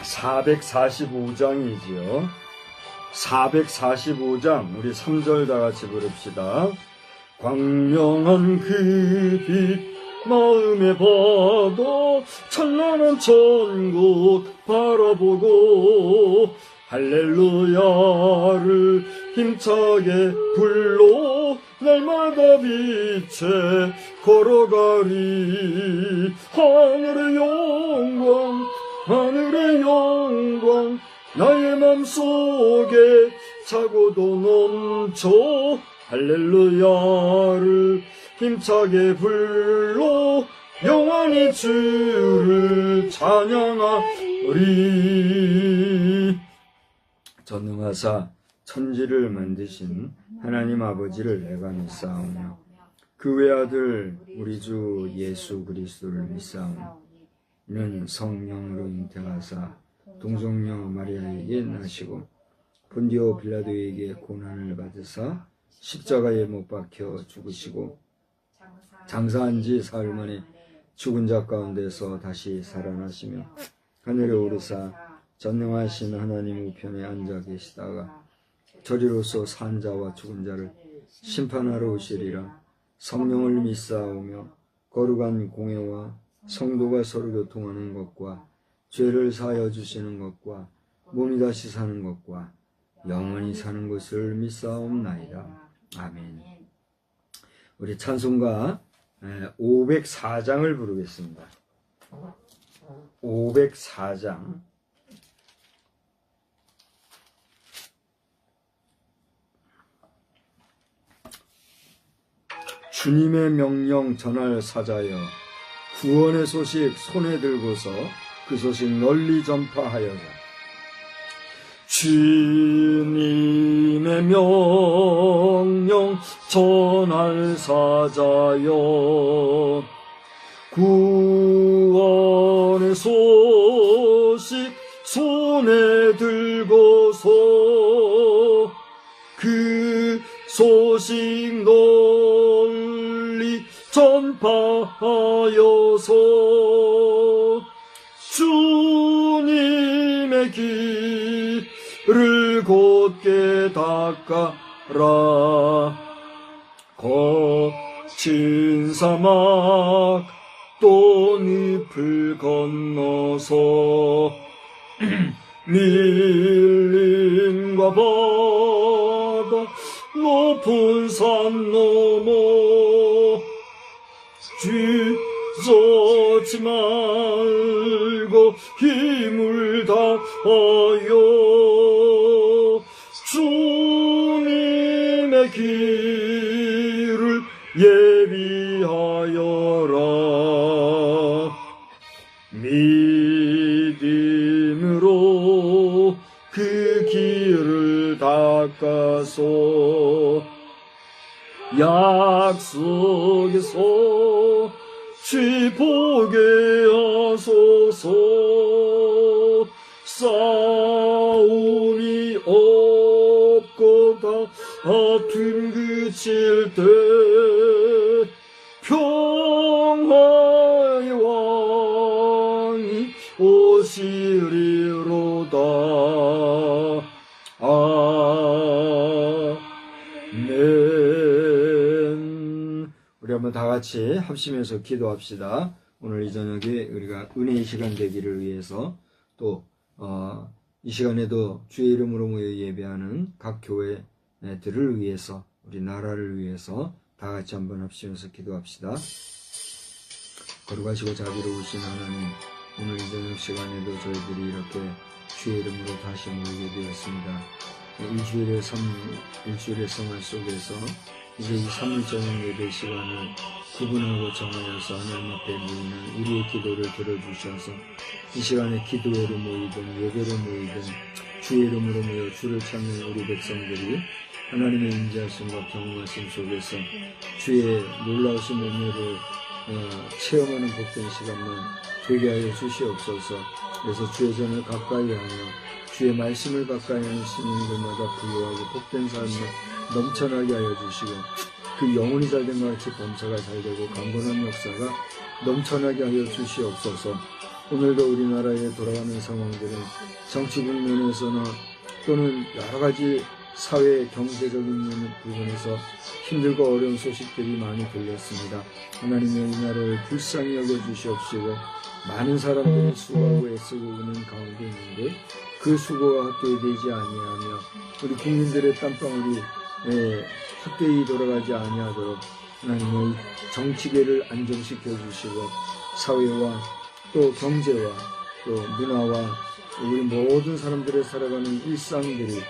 (445장이지요) 445장 우리 3절 다같이 부릅시다. 광명한 그 빛 마음에 받아 찬란한 천국 바라보고 할렐루야를 힘차게 불러 날마다 빛에 걸어가리. 하늘의 영광 하늘의 영광 나의 맘속에 차고도 넘쳐 할렐루야를 힘차게 불러 영원히 주를 찬양하리. 전능하사 천지를 만드신 하나님 아버지를 내가 믿사오며 그 외아들 우리 주 예수 그리스도를 믿사오며 이는 성령으로 잉태하사 동정녀 마리아에게 나시고 본디오 빌라도에게 고난을 받으사 십자가에 못 박혀 죽으시고 장사한 지 사흘 만에 죽은 자 가운데서 다시 살아나시며 하늘에 오르사 전능하신 하나님 우편에 앉아 계시다가 저리로서 산 자와 죽은 자를 심판하러 오시리라. 성령을 믿사오며 거룩한 공회와 성도가 서로 교통하는 것과 죄를 사하여 주시는 것과 몸이 다시 사는 것과 영원히 사는 것을 믿사옵나이다. 아멘. 우리 찬송가 504장을 부르겠습니다. 504장. 주님의 명령 전할 사자여 구원의 소식 손에 들고서 그 소식 널리 전파하여라. 주님의 명령 전할 사자여 구원의 소식 손에 들고서 그 소식 널리 전파하여서 주님의 길을 곧게 닦아라. 거친 사막 또 늪을 건너서 밀림과 바다 높은 산 넘어 주저치 말고 힘을 다하여 주님의 길을 예비하여라. 믿음으로 그 길을 닦아서 약속에서 주 보게 하소서. 싸움이 없고다 다툼 그칠 때 평화의 왕이 오시리로다. 아멘. 우리 한번 다 같이 합심해서 기도합시다. 오늘 이 저녁에 우리가 은혜의 시간 되기를 위해서 또 이 시간에도 주의 이름으로 모여 예배하는 각 교회들을 위해서 우리 나라를 위해서 다 같이 한번 합심해서 기도합시다. 거룩하시고 자비로우신 하나님, 오늘 이 저녁 시간에도 저희들이 이렇게 주의 이름으로 다시 모이게 되었습니다. 일주일의 생활 속에서 이제 이 3일 저녁 예배 시간을 구분하고 정하여서 하나님 앞에 모이는 우리의 기도를 들어주셔서 이 시간에 기도회로 모이든 예배로 모이든 주의 이름으로 모여 주를 찾는 우리 백성들이 하나님의 인자하심과 경험하심 속에서 주의 놀라우신 은혜를 체험하는 복된 시간만 되게 하여 주시옵소서. 그래서 주의 전을 가까이 하며 주의 말씀을 가까이 하시는 것마다 부유하고 복된 삶을 넘쳐나게 하여 주시고 그 영혼이 잘된 것 같이 범사가 잘되고 강건한 역사가 넘쳐나게 하여 주시옵소서. 오늘도 우리나라에 돌아가는 상황들은 정치 국면에서나 또는 여러 가지 사회 경제적인 부분에서 힘들고 어려운 소식들이 많이 들렸습니다. 하나님의 이 나라를 불쌍히 여겨주시옵시고 많은 사람들이 수고하고 애쓰고 있는 가운데 있는데 그 수고가 헛되이 되지 아니하며 우리 국민들의 땀방울이 헛되이 돌아가지 아니하도록 하나님의 정치계를 안정시켜 주시고 사회와 또 경제와 또 문화와 우리 모든 사람들의 살아가는 일상들이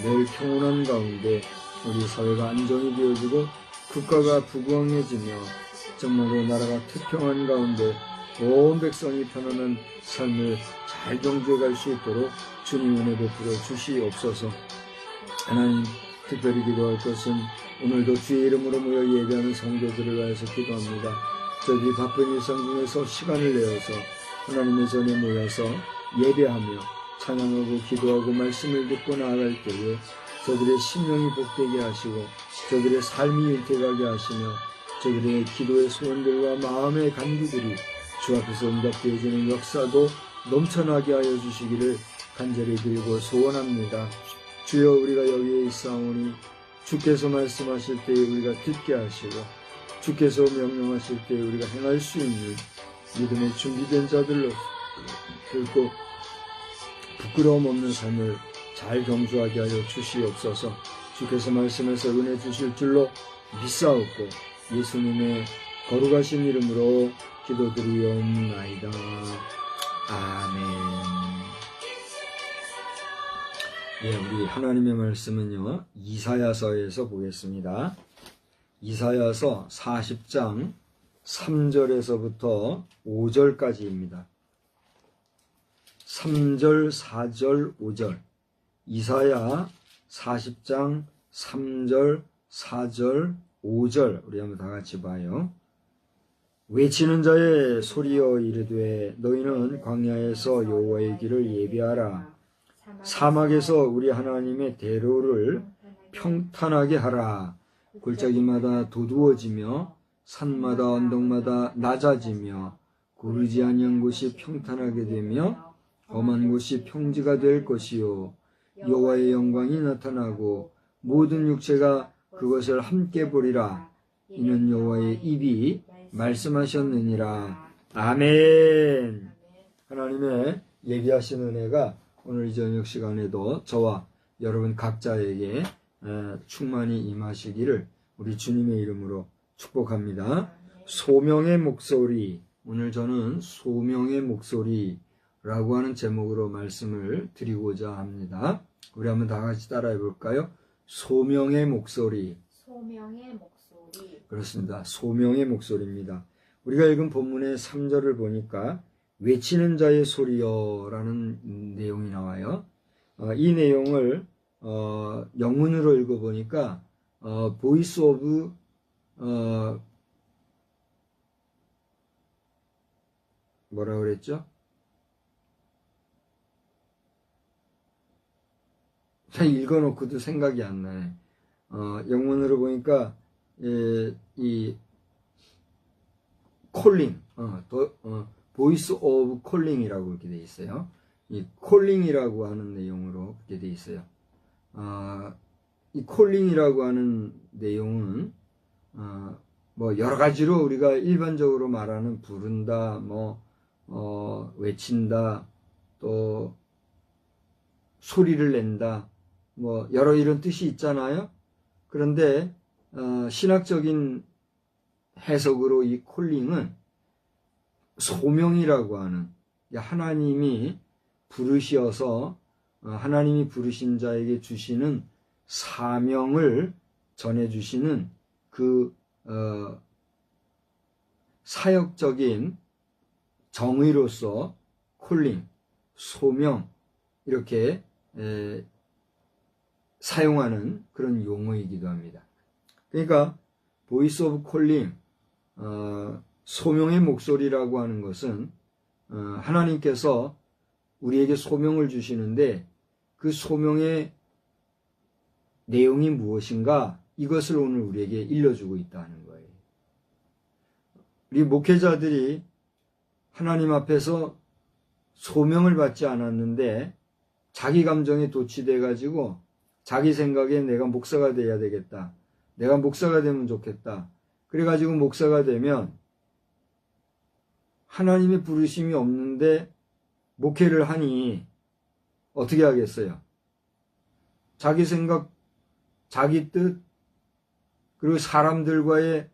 늘 평온한 가운데 우리 사회가 안정이 되어지고 국가가 부강해지며 정말로 나라가 태평한 가운데 온 백성이 편안한 삶을 잘 경주해 갈 수 있도록 주님 은혜 베풀어 주시옵소서. 하나님, 특별히 기도할 것은 오늘도 주의 이름으로 모여 예배하는 성도들을 위해서 기도합니다. 저희들이 바쁜 일상 중에서 시간을 내어서 하나님의 전에 모여서 예배하며 찬양하고 기도하고 말씀을 듣고 나아갈 때에 저들의 심령이 복되게 하시고 저들의 삶이 윤택하게 하시며 저들의 기도의 소원들과 마음의 간구들이 주 앞에서 응답되어지는 역사도 넘쳐나게 하여 주시기를 간절히 빌고 소원합니다. 주여, 우리가 여기에 있사오니 주께서 말씀하실 때에 우리가 듣게 하시고 주께서 명령하실 때에 우리가 행할 수 있는 믿음의 준비된 자들로 결코 부끄러움 없는 삶을 잘 경주하게 하여 주시옵소서. 주께서 말씀에서 은혜 주실 줄로 믿사옵고 예수님의 거룩하신 이름으로 기도드리옵나이다. 아멘. 예, 우리 하나님의 말씀은요, 이사야서에서 보겠습니다. 이사야서 40장 3절에서부터 5절까지입니다. 3절, 4절, 5절. 이사야 40장 3절, 4절, 5절. 우리 한번 다 같이 봐요. 외치는 자의 소리여 이르되 너희는 광야에서 여호와의 길을 예비하라. 사막에서 우리 하나님의 대로를 평탄하게 하라. 골짜기마다 도두어지며 산마다 언덕마다 낮아지며 고르지 아니한 곳이 평탄하게 되며 험한 곳이 평지가 될 것이요 여호와의 영광이 나타나고 모든 육체가 그것을 함께 보리라. 이는 여호와의 입이 말씀하셨느니라. 아멘. 하나님의 예비하신 은혜가 오늘 이 저녁 시간에도 저와 여러분 각자에게 충만히 임하시기를 우리 주님의 이름으로 축복합니다. 소명의 목소리. 오늘 저는 소명의 목소리라고 하는 제목으로 말씀을 드리고자 합니다. 우리 한번 다 같이 따라해 볼까요? 소명의 목소리. 소명의 목소리. 그렇습니다. 소명의 목소리입니다. 우리가 읽은 본문의 3절을 보니까 외치는 자의 소리여 라는 내용이 나와요. 이 내용을 영문으로 읽어보니까 보이스 오브 뭐라 그랬죠? 읽어놓고도 생각이 안 나네. 영문으로 보니까 이 콜링, 보이스 오브 콜링이라고 이렇게 돼 있어요. 이 콜링이라고 하는 내용으로 이렇게 돼 있어요. 이 콜링이라고 하는 내용은 뭐 여러 가지로 우리가 일반적으로 말하는 부른다, 외친다, 또 소리를 낸다, 뭐 여러 이런 뜻이 있잖아요. 그런데 신학적인 해석으로 이 콜링은 소명이라고 하는, 하나님이 부르셔서 하나님이 부르신 자에게 주시는 사명을 전해주시는 그 사역적인 정의로서 콜링, 소명 이렇게 사용하는 그런 용어이기도 합니다. 그러니까 보이스 오브 콜링, 소명의 목소리라고 하는 것은 하나님께서 우리에게 소명을 주시는데 그 소명의 내용이 무엇인가 이것을 오늘 우리에게 일러주고 있다는 거예요. 우리 목회자들이 하나님 앞에서 소명을 받지 않았는데 자기 감정에 도취돼 가지고 자기 생각에 내가 목사가 돼야 되겠다. 내가 목사가 되면 좋겠다. 그래 가지고 목사가 되면 하나님의 부르심이 없는데 목회를 하니 어떻게 하겠어요? 자기 생각, 자기 뜻, 그리고 사람들과의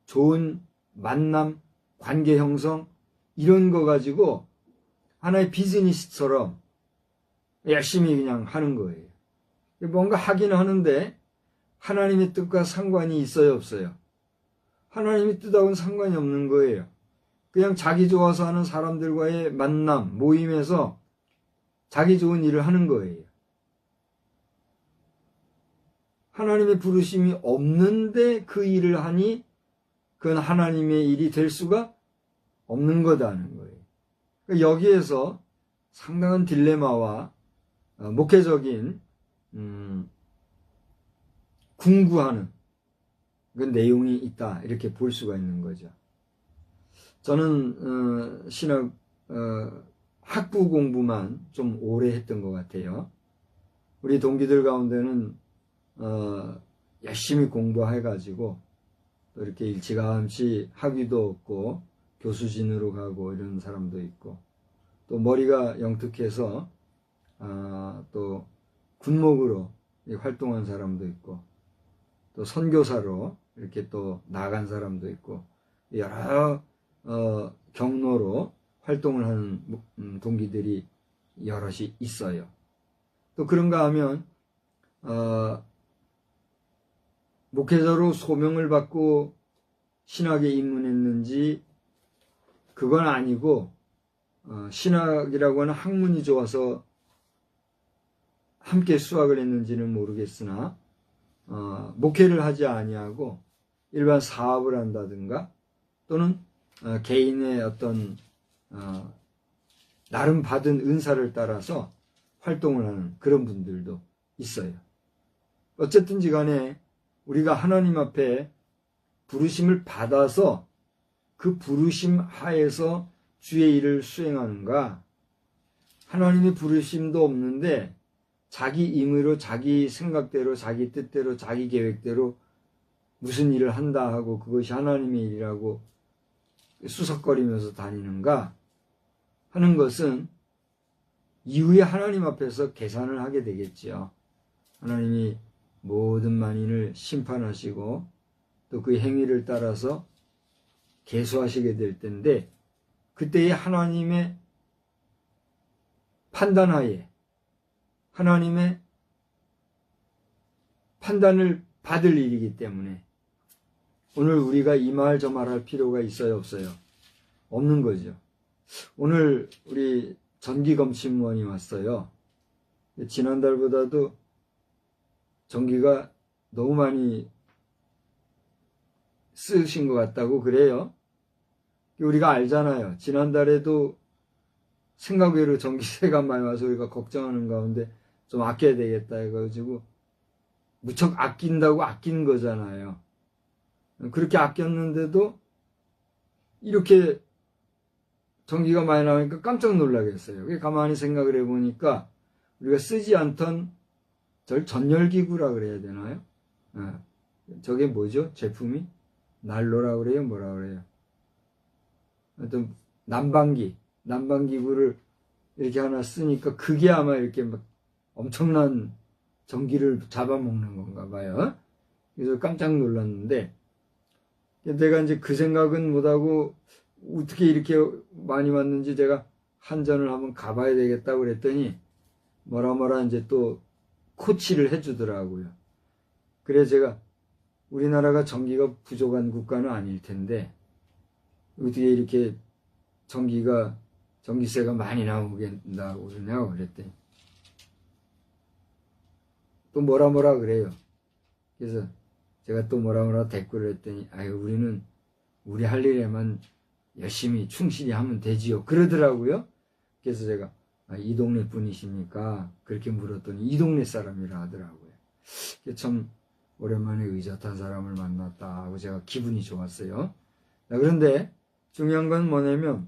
좋은 만남, 관계 형성, 이런 거 가지고 하나의 비즈니스처럼 열심히 그냥 하는 거예요. 뭔가 하긴 하는데 하나님의 뜻과 상관이 있어요, 없어요? 하나님의 뜻하고는 상관이 없는 거예요. 그냥 자기 좋아서 하는 사람들과의 만남, 모임에서 자기 좋은 일을 하는 거예요. 하나님의 부르심이 없는데 그 일을 하니 그건 하나님의 일이 될 수가 없는 거다는 거예요. 여기에서 상당한 딜레마와 목회적인 궁구하는 그 내용이 있다, 이렇게 볼 수가 있는 거죠. 저는 신학 학부 공부만 좀 오래 했던 것 같아요. 우리 동기들 가운데는 열심히 공부해가지고 또 이렇게 일찌감치 학위도 얻고 교수진으로 가고 이런 사람도 있고, 또 머리가 영특해서 또 군목으로 활동한 사람도 있고, 또 선교사로 이렇게 또 나간 사람도 있고, 여러 경로로 활동을 하는 동기들이 여럿이 있어요. 또 그런가 하면 목회자로 소명을 받고 신학에 입문했는지 그건 아니고 신학이라고 하는 학문이 좋아서 함께 수학을 했는지는 모르겠으나 목회를 하지 아니하고 일반 사업을 한다든가 또는 개인의 어떤 나름 받은 은사를 따라서 활동을 하는 그런 분들도 있어요. 어쨌든지 간에 우리가 하나님 앞에 부르심을 받아서 그 부르심 하에서 주의 일을 수행하는가, 하나님의 부르심도 없는데 자기 임의로 자기 생각대로 자기 뜻대로 자기 계획대로 무슨 일을 한다 하고 그것이 하나님의 일이라고 수석거리면서 다니는가 하는 것은 이후에 하나님 앞에서 계산을 하게 되겠지요. 하나님이 모든 만인을 심판하시고 또 그 행위를 따라서 계수하시게 될 텐데, 그때의 하나님의 판단하에 하나님의 판단을 받을 일이기 때문에 오늘 우리가 이 말 저 말 할 필요가 있어요, 없어요? 없는 거죠. 오늘 우리 전기검침원이 왔어요. 지난달보다도 전기가 너무 많이 쓰신 것 같다고 그래요. 우리가 알잖아요. 지난달에도 생각 외로 전기세가 많이 와서 우리가 걱정하는 가운데 좀 아껴야 되겠다 해가지고 무척 아낀다고 아낀 거잖아요. 그렇게 아꼈는데도 이렇게 전기가 많이 나오니까 깜짝 놀라겠어요. 가만히 생각을 해보니까 우리가 쓰지 않던 전열기구라 그래야 되나요? 저게 뭐죠? 제품이? 난로라 그래요? 뭐라 그래요? 하여튼 난방기구를 이렇게 하나 쓰니까 그게 아마 이렇게 막 엄청난 전기를 잡아먹는 건가 봐요. 그래서 깜짝 놀랐는데, 내가 이제 그 생각은 못하고 어떻게 이렇게 많이 왔는지 제가 한전을 한번 가봐야 되겠다고 그랬더니 뭐라 이제 또 코치를 해주더라고요. 그래서 제가 우리나라가 전기가 부족한 국가는 아닐 텐데 어떻게 이렇게 전기세가 많이 나오겠다고 그러냐고 그랬더니 또 뭐라 그래요. 그래서 제가 또 뭐라 댓글을 했더니 우리는 우리 할 일에만 열심히 충실히 하면 되지요 그러더라고요. 그래서 제가 이 동네 분이십니까? 그렇게 물었더니 이 동네 사람이라 하더라고요. 참 오랜만에 의젓한 사람을 만났다 하고 제가 기분이 좋았어요. 그런데 중요한 건 뭐냐면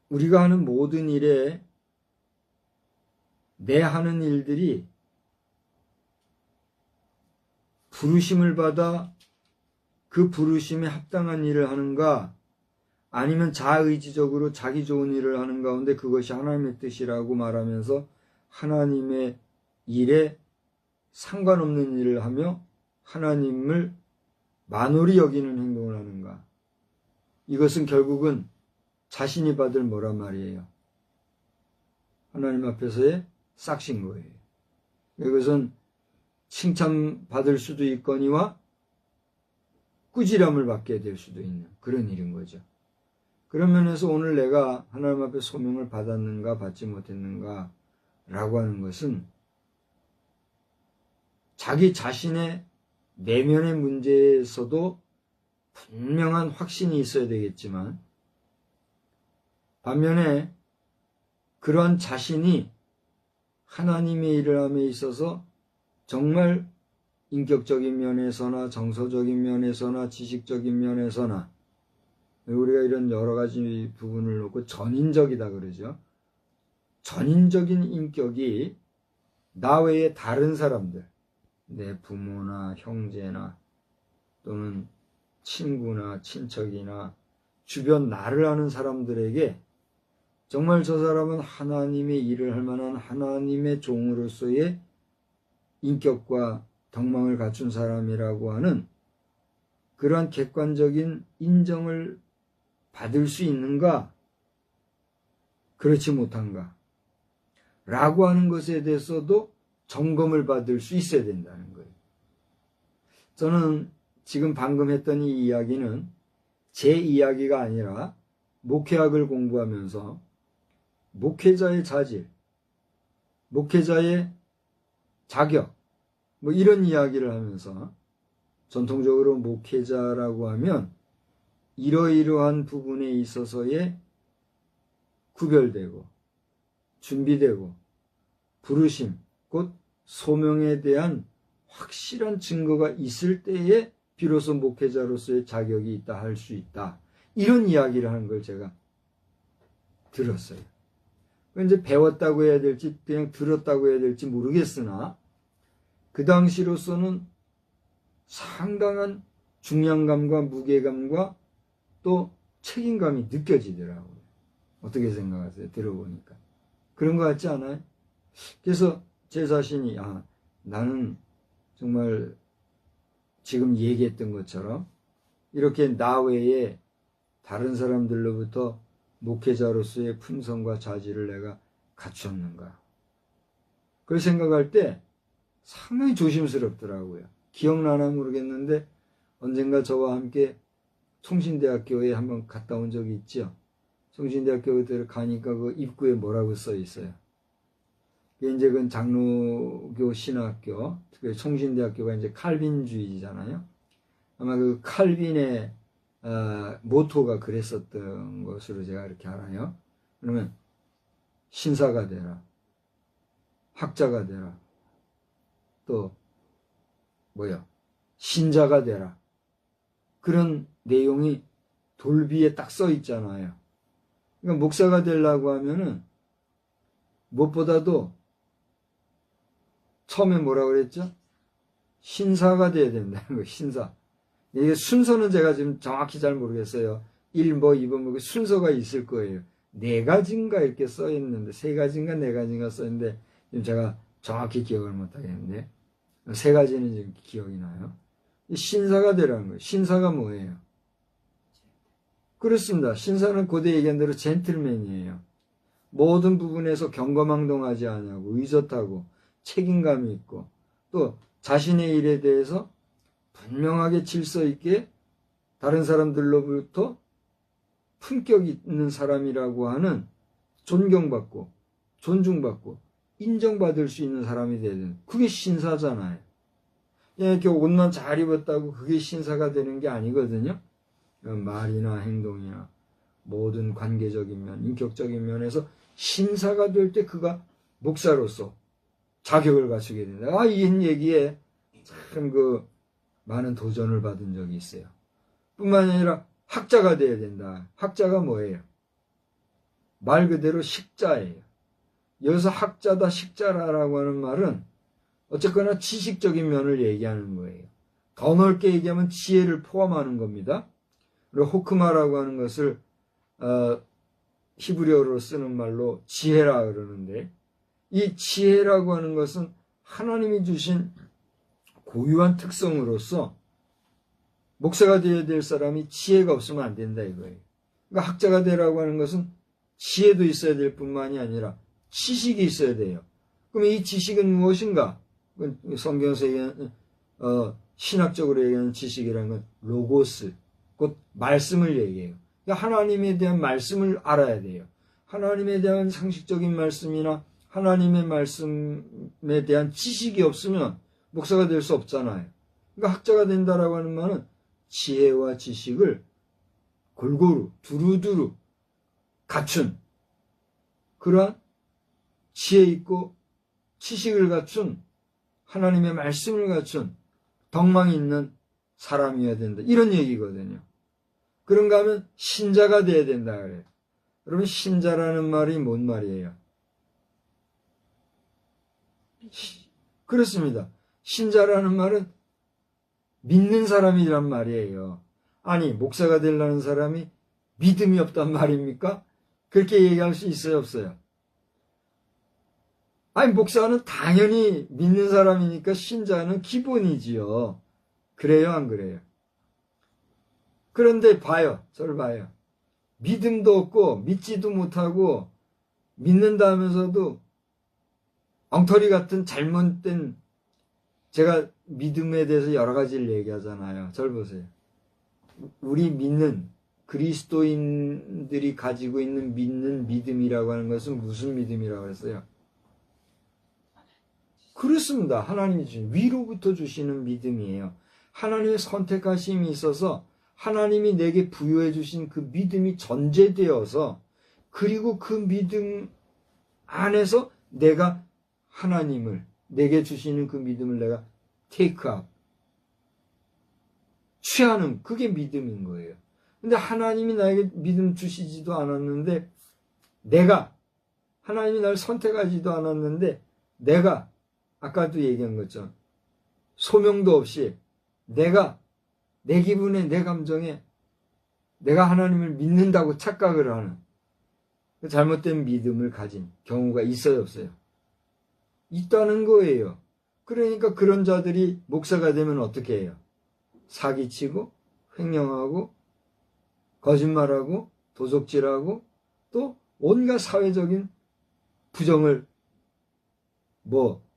우리가 하는 모든 일에 내 하는 일들이 부르심을 받아 그 부르심에 합당한 일을 하는가, 아니면 자의지적으로 자기 좋은 일을 하는 가운데 그것이 하나님의 뜻이라고 말하면서 하나님의 일에 상관없는 일을 하며 하나님을 만홀히 여기는 행동을 하는가. 이것은 결국은 자신이 받을 뭐란 말이에요. 하나님 앞에서의 싹신 거예요. 이것은 칭찬받을 수도 있거니와 꾸지람을 받게 될 수도 있는 그런 일인 거죠. 그런 면에서 오늘 내가 하나님 앞에 소명을 받았는가 받지 못했는가 라고 하는 것은 자기 자신의 내면의 문제에서도 분명한 확신이 있어야 되겠지만, 반면에 그러한 자신이 하나님의 일을 함에 있어서 정말 인격적인 면에서나 정서적인 면에서나 지식적인 면에서나, 우리가 이런 여러 가지 부분을 놓고 전인적이다 그러죠. 전인적인 인격이 나 외에 다른 사람들, 내 부모나 형제나 또는 친구나 친척이나 주변 나를 아는 사람들에게 정말 저 사람은 하나님의 일을 할 만한 하나님의 종으로서의 인격과 덕망을 갖춘 사람이라고 하는 그러한 객관적인 인정을 받을 수 있는가, 그렇지 못한가 라고 하는 것에 대해서도 점검을 받을 수 있어야 된다는 거예요. 저는 지금 방금 했던 이 이야기는 제 이야기가 아니라 목회학을 공부하면서 목회자의 자질, 목회자의 자격, 뭐 이런 이야기를 하면서, 전통적으로 목회자라고 하면 이러이러한 부분에 있어서의 구별되고 준비되고 부르심, 곧 소명에 대한 확실한 증거가 있을 때에 비로소 목회자로서의 자격이 있다 할 수 있다, 이런 이야기를 하는 걸 제가 들었어요. 이제 배웠다고 해야 될지 그냥 들었다고 해야 될지 모르겠으나 그 당시로서는 상당한 중량감과 무게감과 또 책임감이 느껴지더라고요. 어떻게 생각하세요? 들어보니까 그런 것 같지 않아요? 그래서 제 자신이 나는 정말 지금 얘기했던 것처럼 이렇게 나 외에 다른 사람들로부터 목회자로서의 품성과 자질을 내가 갖췄는가, 그걸 생각할 때 상당히 조심스럽더라고요. 기억나나 모르겠는데 언젠가 저와 함께 성신대학교에 한번 갔다 온 적이 있죠. 성신대학교에 가니까 그 입구에 뭐라고 써 있어요. 이제 그 장로교 신학교, 특히 성신대학교가 이제 칼빈주의잖아요. 아마 그 칼빈의 모토가 그랬었던 것으로 제가 이렇게 알아요. 그러면 신사가 되라, 학자가 되라, 또 신자가 되라, 그런 내용이 돌비에 딱 써 있잖아요. 그러니까 목사가 되려고 하면은 무엇보다도 처음에 뭐라고 그랬죠? 신사가 돼야 된다는 거예요. 신사. 이게 순서는 제가 지금 정확히 잘 모르겠어요. 1, 2번 뭐 순서가 있을 거예요. 4가지인가 이렇게 써 있는데, 3가지인가 4가지인가 써 있는데 지금 제가 정확히 기억을 못 하겠는데 3가지는 지금 기억이 나요. 신사가 되라는 거예요. 신사가 뭐예요? 그렇습니다. 신사는 고대 얘기한 대로 젠틀맨이에요. 모든 부분에서 경거망동하지 않고 의젓하고 책임감이 있고, 또 자신의 일에 대해서 분명하게 질서 있게 다른 사람들로부터 품격 있는 사람이라고 하는, 존경받고 존중받고 인정받을 수 있는 사람이 돼야 되는, 그게 신사잖아요. 이렇게 옷만 잘 입었다고 그게 신사가 되는 게 아니거든요. 말이나 행동이나 모든 관계적인 면, 인격적인 면에서 신사가 될 때 그가 목사로서 자격을 갖추게 된다. 이 얘기에 참 많은 도전을 받은 적이 있어요. 뿐만 아니라 학자가 돼야 된다. 학자가 뭐예요? 말 그대로 식자예요. 여기서 학자다, 식자라고 하는 말은 어쨌거나 지식적인 면을 얘기하는 거예요. 더 넓게 얘기하면 지혜를 포함하는 겁니다. 그리고 호크마라고 하는 것을 히브리어로 쓰는 말로 지혜라 그러는데, 이 지혜라고 하는 것은 하나님이 주신 고유한 특성으로서 목사가 되어야 될 사람이 지혜가 없으면 안 된다 이거예요. 그러니까 학자가 되라고 하는 것은 지혜도 있어야 될 뿐만이 아니라 지식이 있어야 돼요. 그럼 이 지식은 무엇인가? 성경에서 얘기하는, 신학적으로 얘기하는 지식이라는 건 로고스, 곧 말씀을 얘기해요. 그러니까 하나님에 대한 말씀을 알아야 돼요. 하나님에 대한 상식적인 말씀이나 하나님의 말씀에 대한 지식이 없으면 목사가 될 수 없잖아요. 그러니까 학자가 된다라고 하는 말은 지혜와 지식을 골고루 두루두루 갖춘, 그러한 지혜 있고 지식을 갖춘, 하나님의 말씀을 갖춘 덕망이 있는 사람이어야 된다, 이런 얘기거든요. 그런가 하면 신자가 돼야 된다 그래요. 여러분, 신자라는 말이 뭔 말이에요? 그렇습니다. 신자라는 말은 믿는 사람이란 말이에요. 아니, 목사가 되려는 사람이 믿음이 없단 말입니까? 그렇게 얘기할 수 있어요, 없어요? 아니, 목사는 당연히 믿는 사람이니까 신자는 기본이지요. 그래요, 안 그래요? 그런데 봐요, 저를 봐요. 믿음도 없고 믿지도 못하고 믿는다 하면서도 엉터리 같은 잘못된, 제가 믿음에 대해서 여러 가지를 얘기하잖아요. 저를 보세요. 우리 믿는 그리스도인들이 가지고 있는 믿는 믿음이라고 하는 것은 무슨 믿음이라고 했어요? 그렇습니다. 하나님이 주신, 위로부터 주시는 믿음이에요. 하나님의 선택하심이 있어서 하나님이 내게 부여해 주신 그 믿음이 전제되어서, 그리고 그 믿음 안에서 내가 하나님을, 내게 주시는 그 믿음을 내가 take up, 취하는, 그게 믿음인 거예요. 근데 하나님이 나에게 믿음 주시지도 않았는데, 하나님이 나를 선택하지도 않았는데, 내가 아까도 얘기한 것처럼 소명도 없이 내 기분에, 내 감정에 내가 하나님을 믿는다고 착각을 하는 잘못된 믿음을 가진 경우가 있어요, 없어요? 있다는 거예요. 그러니까 그런 자들이 목사가 되면 어떻게 해요? 사기치고 횡령하고 거짓말하고 도적질하고 또 온갖 사회적인 부정을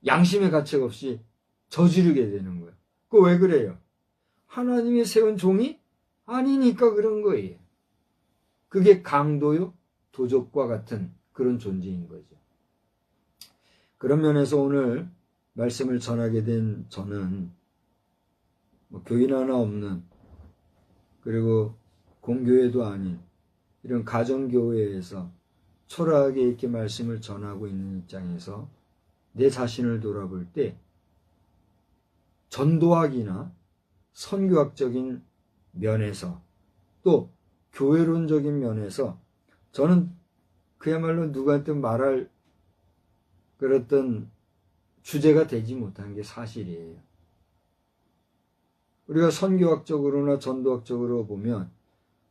양심의 가책 없이 저지르게 되는 거예요. 그거 왜 그래요? 하나님이 세운 종이 아니니까 그런 거예요. 그게 강도요, 도적과 같은 그런 존재인 거죠. 그런 면에서 오늘 말씀을 전하게 된 저는 교인 하나 없는, 그리고 공교회도 아닌 이런 가정교회에서 초라하게 이렇게 말씀을 전하고 있는 입장에서 내 자신을 돌아볼 때 전도학이나 선교학적인 면에서 또 교회론적인 면에서 저는 그야말로 누구한테 말할 그랬던 주제가 되지 못한 게 사실이에요. 우리가 선교학적으로나 전도학적으로 보면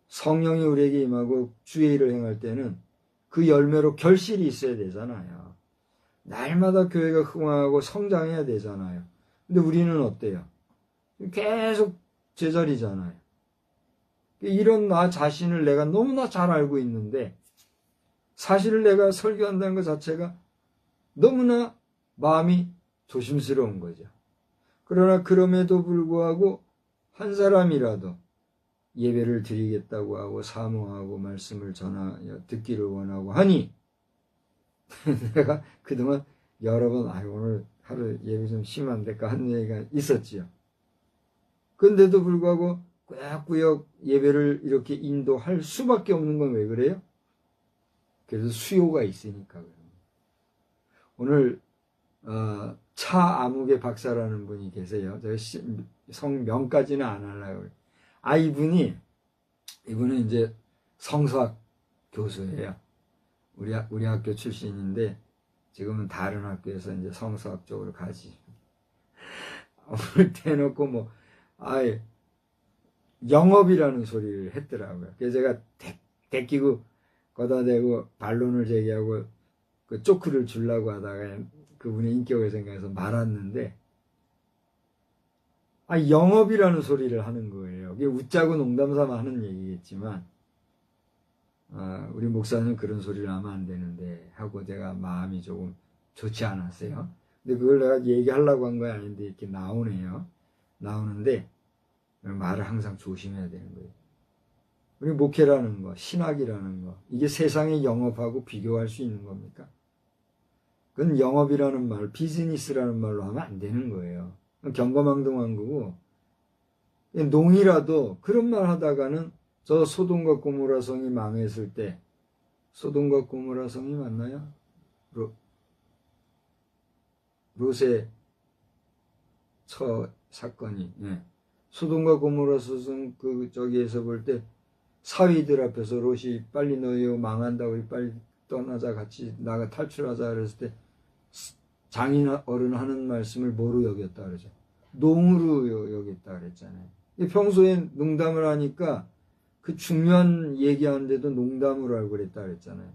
성령이 우리에게 임하고 주의 일을 행할 때는 그 열매로 결실이 있어야 되잖아요. 날마다 교회가 흥황하고 성장해야 되잖아요. 근데 우리는 어때요? 계속 제자리잖아요. 이런 나 자신을 내가 너무나 잘 알고 있는데 사실을 내가 설교한다는 것 자체가 너무나 마음이 조심스러운 거죠. 그러나 그럼에도 불구하고 한 사람이라도 예배를 드리겠다고 하고 사모하고 말씀을 듣기를 원하고 하니 내가 그동안 여러 번 오늘 하루 예배 좀 심한데까 하는 얘기가 있었지요. 그런데도 불구하고 꾸역꾸역 예배를 이렇게 인도할 수밖에 없는 건 왜 그래요? 그래서 수요가 있으니까 그래요. 오늘 차 아무개 박사라는 분이 계세요. 제가 성명까지는 안 하려고 그래요. 이분은 이제 성서학 교수예요. 우리 학교 출신인데 지금은 다른 학교에서 이제 성서학 쪽으로 가지. 오늘 대놓고 영업이라는 소리를 했더라고요. 그래서 제가 데끼고 거다 대고 반론을 제기하고 그 쪼크를 주려고 하다가 그분의 인격을 생각해서 말았는데, 영업이라는 소리를 하는 거예요. 이게 웃자고 농담 삼아 하는 얘기겠지만, 우리 목사님 그런 소리를 하면 안 되는데 하고 제가 마음이 조금 좋지 않았어요. 근데 그걸 내가 얘기하려고 한 거 아닌데 이렇게 나오는데 말을 항상 조심해야 되는 거예요. 우리 목회라는 거, 신학이라는 거, 이게 세상의 영업하고 비교할 수 있는 겁니까? 그건 영업이라는 말, 비즈니스라는 말로 하면 안 되는 거예요. 경거망동한 거고, 농이라도 그런 말 하다가는 저 소돔과 고모라 성이 망했을 때, 소돔과 고모라 성이 맞나요? 롯의 처 사건이, 예. 소돔과 고모라 성 저기에서 볼 때 사위들 앞에서 롯이 빨리 너희 망한다, 우리 빨리 떠나자, 같이 나가 탈출하자 그랬을 때 장인 어른 하는 말씀을 뭐로 여겼다 그러죠? 농으로 여겼다 그랬잖아요. 평소에 농담을 하니까 그 중요한 얘기하는데도 농담으로 알고 그랬다 그랬잖아요.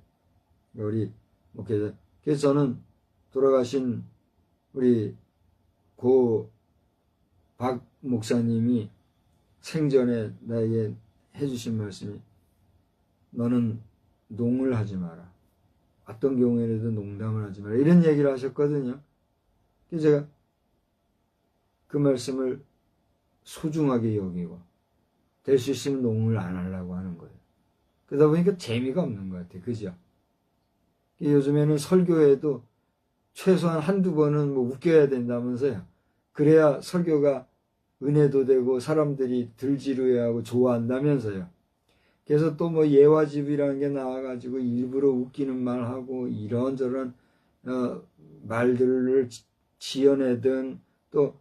그래서 저는 돌아가신 우리 박 목사님이 생전에 나에게 해주신 말씀이, 너는 농을 하지 마라. 어떤 경우에라도 농담을 하지 마라. 이런 얘기를 하셨거든요. 그래서 제가 그 말씀을 소중하게 여기고 될 수 있으면 농을 안 하려고 하는 거예요. 그러다 보니까 재미가 없는 것 같아요. 그죠? 요즘에는 설교에도 최소한 한두 번은 웃겨야 된다면서요. 그래야 설교가 은혜도 되고 사람들이 들 지루해하고 좋아한다면서요. 그래서 또 예화집이라는 게 나와가지고 일부러 웃기는 말하고 이런저런 말들을 지어내든 또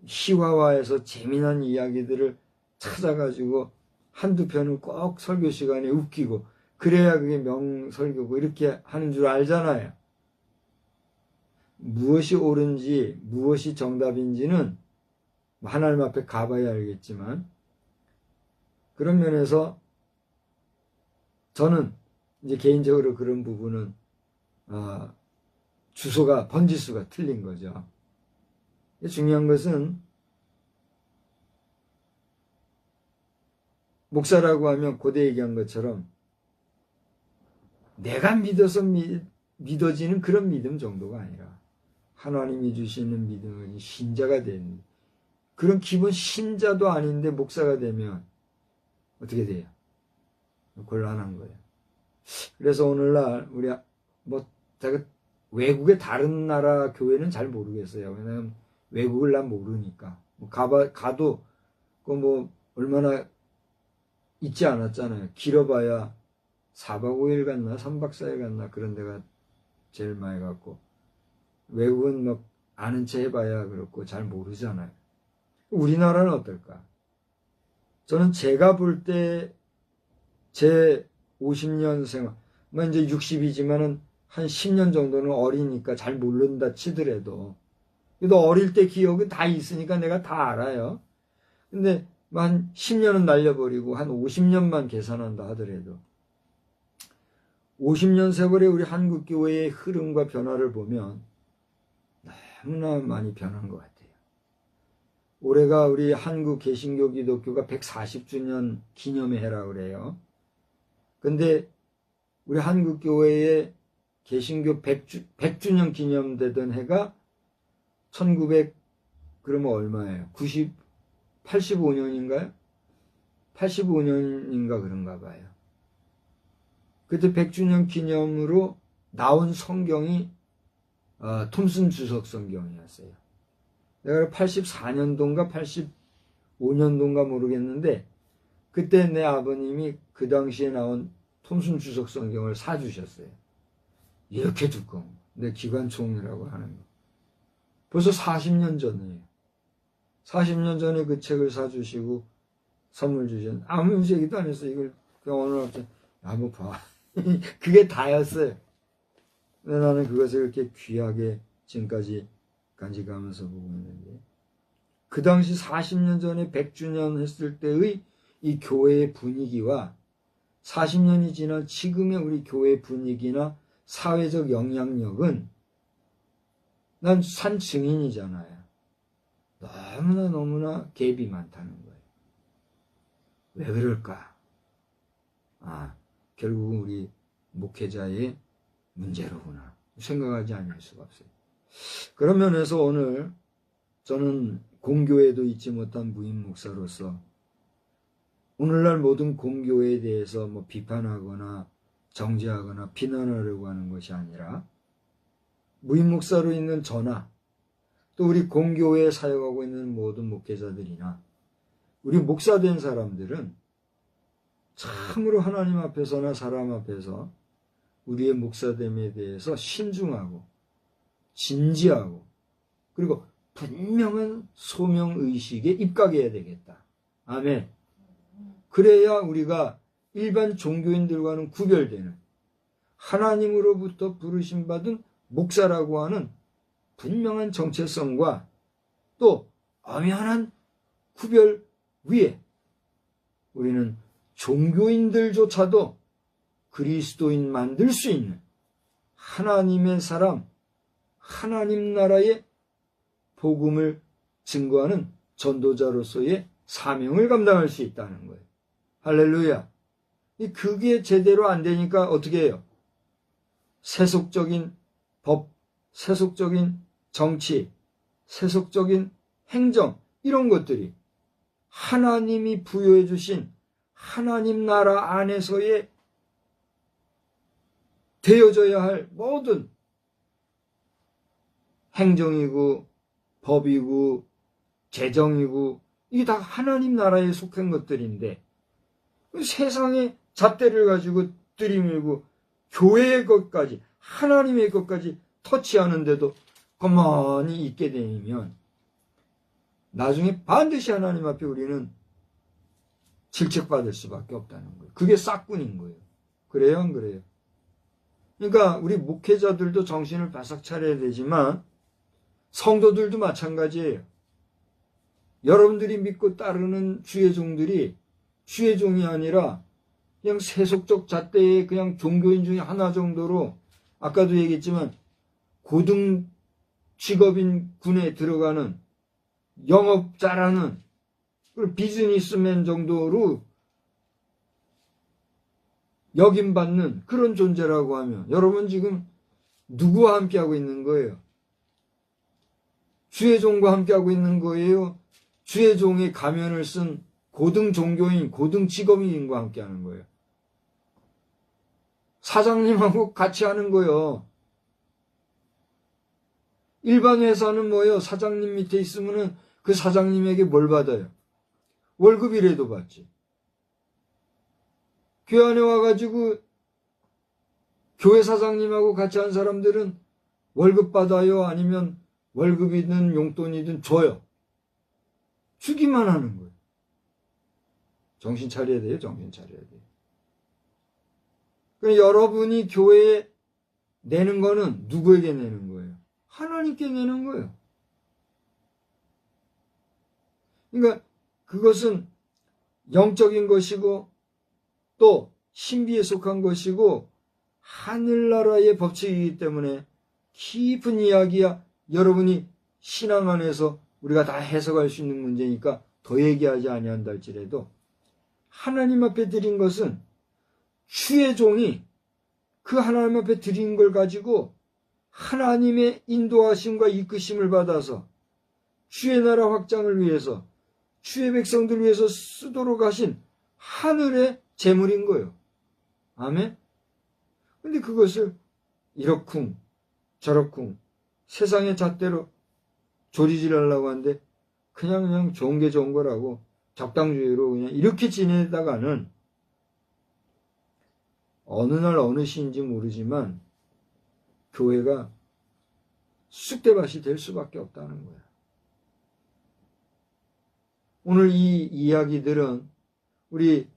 시화화해서 재미난 이야기들을 찾아가지고 한두 편은 꼭 설교 시간에 웃기고, 그래야 그게 명설교고 이렇게 하는 줄 알잖아요. 무엇이 옳은지 무엇이 정답인지는 하나님 앞에 가봐야 알겠지만, 그런 면에서 저는 이제 개인적으로 그런 부분은 번지수가 틀린 거죠. 중요한 것은 목사라고 하면 고대 얘기한 것처럼 내가 믿어서 믿어지는 그런 믿음 정도가 아니라 하나님이 주시는 믿음은 신자가 되는 그런 기본 신자도 아닌데 목사가 되면 어떻게 돼요? 곤란한 거예요. 그래서 오늘날 제가 외국의 다른 나라 교회는 잘 모르겠어요. 왜냐하면 외국을 난 모르니까. 가도 얼마나 있지 않았잖아요. 길어봐야 4박 5일 갔나 3박 4일 갔나 그런 데가 제일 많이 갔고, 외국은 아는 체 해봐야 그렇고 잘 모르잖아요. 우리나라는 어떨까? 저는 제가 볼 때 제 50년 생활, 이제 60이지만은 한 10년 정도는 어리니까 잘 모른다 치더라도, 그래도 어릴 때 기억은 다 있으니까 내가 다 알아요. 근데 한 10년은 날려버리고 한 50년만 계산한다 하더라도 50년 세월의 우리 한국교회의 흐름과 변화를 보면 너무나 많이 변한 것 같아요. 올해가 우리 한국 개신교 기독교가 140주년 기념의 해라고 그래요. 근데 우리 한국교회의 개신교 100주년 기념되던 해가 그러면 얼마예요? 85년인가요? 85년인가 그런가 봐요. 그때 100주년 기념으로 나온 성경이 톰슨 주석 성경이었어요. 내가 84년도인가 85년도인가 모르겠는데, 그때 내 아버님이 그 당시에 나온 톰슨 주석 성경을 사주셨어요. 이렇게 두꺼운 거. 내 기관총이라고 하는 거. 벌써 40년 전이에요. 40년 전에 그 책을 사주시고 선물 주신, 아무 얘기도 안 했어요. 이걸 그냥 오늘 갑자기 한번 봐. 그게 다였어요. 근데 나는 그것을 이렇게 귀하게 지금까지 간직하면서 보고 있는데, 그 당시 40년 전에 100주년 했을 때의 이 교회의 분위기와 40년이 지난 지금의 우리 교회 분위기나 사회적 영향력은 난 산 증인이잖아요. 너무나 갭이 많다는 거예요. 왜 그럴까? 결국은 우리 목회자의 문제로구나 생각하지 않을 수가 없어요. 그런 면에서 오늘 저는 공교회도 잊지 못한 무임 목사로서 오늘날 모든 공교회에 대해서 비판하거나 정죄하거나 비난하려고 하는 것이 아니라, 무임 목사로 있는 저나 또 우리 공교회에 사역하고 있는 모든 목회자들이나 우리 목사된 사람들은 참으로 하나님 앞에서나 사람 앞에서 우리의 목사됨에 대해서 신중하고 진지하고 그리고 분명한 소명의식에 입각해야 되겠다. 아멘. 그래야 우리가 일반 종교인들과는 구별되는 하나님으로부터 부르심받은 목사라고 하는 분명한 정체성과 또 엄연한 구별 위에 우리는 종교인들조차도 그리스도인 만들 수 있는 하나님의 사람, 하나님 나라의 복음을 증거하는 전도자로서의 사명을 감당할 수 있다는 거예요. 할렐루야. 그게 제대로 안 되니까 어떻게 해요? 세속적인 법, 세속적인 정치, 세속적인 행정, 이런 것들이 하나님이 부여해 주신 하나님 나라 안에서의 되어져야 할 모든 행정이고 법이고 재정이고 이게 다 하나님 나라에 속한 것들인데, 세상의 잣대를 가지고 들이밀고 교회의 것까지 하나님의 것까지 터치하는데도 가만히 있게 되면 나중에 반드시 하나님 앞에 우리는 질책받을 수밖에 없다는 거예요. 그게 싹군인 거예요. 그래요, 안 그래요? 그러니까 우리 목회자들도 정신을 바싹 차려야 되지만 성도들도 마찬가지예요. 여러분들이 믿고 따르는 주의 종들이 주의 종이 아니라 그냥 세속적 잣대의 그냥 종교인 중에 하나 정도로, 아까도 얘기했지만 고등 직업인 군에 들어가는 영업 잘하는 비즈니스맨 정도로 역임받는 그런 존재라고 하면 여러분 지금 누구와 함께하고 있는 거예요? 주의 종과 함께하고 있는 거예요? 주의 종의 가면을 쓴 고등 종교인, 고등 직업인과 함께하는 거예요? 사장님하고 같이 하는 거예요. 일반 회사는 뭐예요? 사장님 밑에 있으면은 그 사장님에게 뭘 받아요? 월급이라도 받지. 교회 안에 와가지고 교회 사장님하고 같이 한 사람들은 월급 받아요? 아니면 월급이든 용돈이든 줘요? 주기만 하는 거예요. 정신 차려야 돼요. 정신 차려야 돼요. 그러니까 여러분이 교회에 내는 거는 누구에게 내는 거예요? 하나님께 내는 거예요. 그러니까 그것은 영적인 것이고 또 신비에 속한 것이고 하늘나라의 법칙이기 때문에 깊은 이야기야 여러분이 신앙 안에서 우리가 다 해석할 수 있는 문제니까 더 얘기하지 아니한다 할지라도, 하나님 앞에 드린 것은 주의 종이 그 하나님 앞에 드린 걸 가지고 하나님의 인도하심과 이끄심을 받아서 주의 나라 확장을 위해서 주의 백성들을 위해서 쓰도록 하신 하늘의 재물인 거예요. 아멘? 근데 그것을 이러쿵 저러쿵 세상의 잣대로 조리질하려고 하는데 그냥 좋은 게 좋은 거라고 적당주의로 그냥 이렇게 지내다가는 어느 날 어느 시인지 모르지만 교회가 쑥대밭이 될 수밖에 없다는 거야. 오늘 이 이야기들은 우리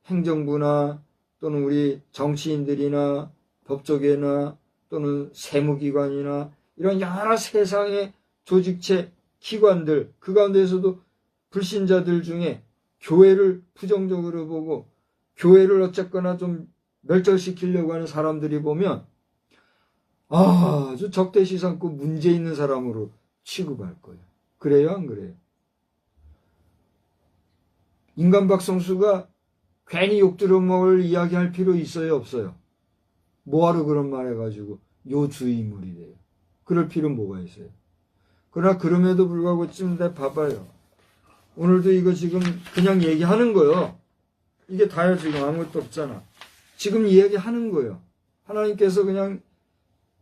행정부나 또는 우리 정치인들이나 법조계나 또는 세무기관이나 이런 여러 세상의 조직체, 기관들, 그 가운데에서도 불신자들 중에 교회를 부정적으로 보고 교회를 어쨌거나 좀 멸절시키려고 하는 사람들이 보면 아주 적대시삼고 문제 있는 사람으로 취급할 거예요. 그래요, 안 그래요? 인간 박성수가 괜히 욕 들어먹을 이야기할 필요 있어요, 없어요? 뭐하러 그런 말 해가지고 요주의물이 돼요. 그럴 필요는 뭐가 있어요? 그러나 그럼에도 불구하고 지금 봐봐요. 오늘도 이거 지금 그냥 얘기하는 거요. 이게 다야 지금 아무것도 없잖아. 지금 얘기하는 거요. 하나님께서 그냥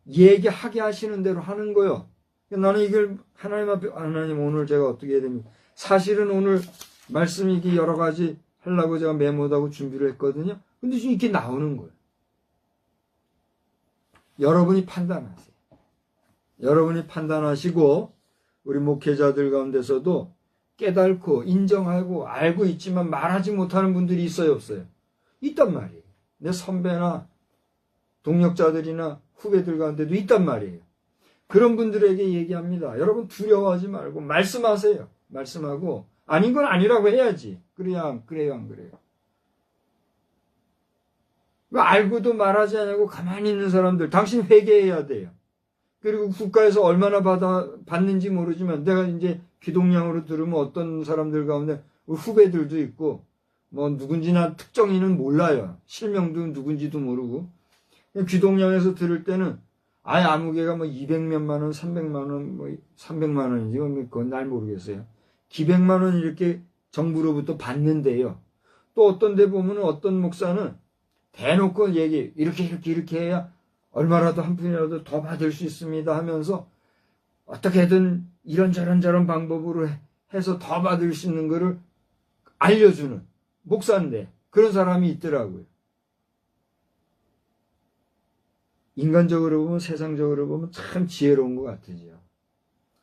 얘기하게 하시는 대로 하는 거요. 나는 이걸 하나님 앞에, 하나님 오늘 제가 어떻게 해야 됩니까? 사실은 오늘 말씀 이게 여러 가지 하려고 제가 메모하고 준비를 했거든요. 근데 지금 이렇게 나오는 거예요. 여러분이 판단하세요. 여러분이 판단하시고 우리 목회자들 가운데서도 깨닫고 인정하고 알고 있지만 말하지 못하는 분들이 있어요, 없어요? 있단 말이에요. 내 선배나 동력자들이나 후배들 가운데도 있단 말이에요. 그런 분들에게 얘기합니다. 여러분 두려워하지 말고 말씀하세요. 말씀하고 아닌 건 아니라고 해야지. 그래요, 안 그래요? 왜 알고도 말하지 않냐고 가만히 있는 사람들, 당신 회개해야 돼요. 그리고 국가에서 얼마나 받는지 모르지만 내가 이제 기동량으로 들으면 어떤 사람들 가운데 후배들도 있고 뭐 누군지나 특정인은 몰라요. 실명도 누군지도 모르고 기동량에서 들을 때는 아예 아무개가 뭐 200몇만 원, 300만 원, 뭐 300만 원인지 그건 날 모르겠어요. 기백만 원 이렇게 정부로부터 받는데요. 또 어떤 데 보면 어떤 목사는 대놓고 이렇게 해야 얼마라도 한 푼이라도 더 받을 수 있습니다 하면서 어떻게든 이런저런 방법으로 해서 더 받을 수 있는 거를 알려주는 목사인데 그런 사람이 있더라고요. 인간적으로 보면 세상적으로 보면 참 지혜로운 것 같으지요.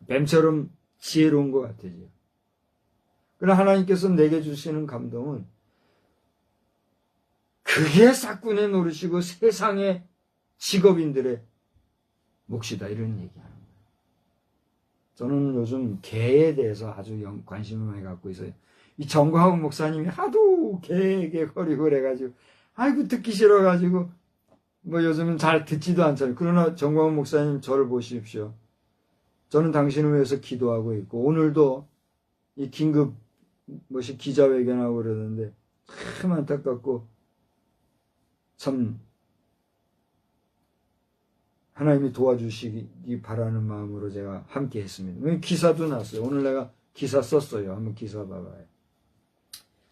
뱀처럼 지혜로운 것 같으지요. 그러나 하나님께서 내게 주시는 감동은 그게 싹군의 노릇이고 세상의 직업인들의 몫이다 이런 얘기하는 거예요. 저는 요즘 개에 대해서 아주 관심을 많이 갖고 있어요. 이 정광훈 목사님이 하도 개에게 거리고 그래가지고 아이고 듣기 싫어가지고 뭐 요즘은 잘 듣지도 않잖아요. 그러나 정광훈 목사님 저를 보십시오. 저는 당신을 위해서 기도하고 있고 오늘도 이 긴급 기자회견하고 그러는데 참 안타깝고 참 하나님이 도와주시기 바라는 마음으로 제가 함께 했습니다. 기사도 났어요. 오늘 내가 기사 썼어요. 한번 기사 봐봐요.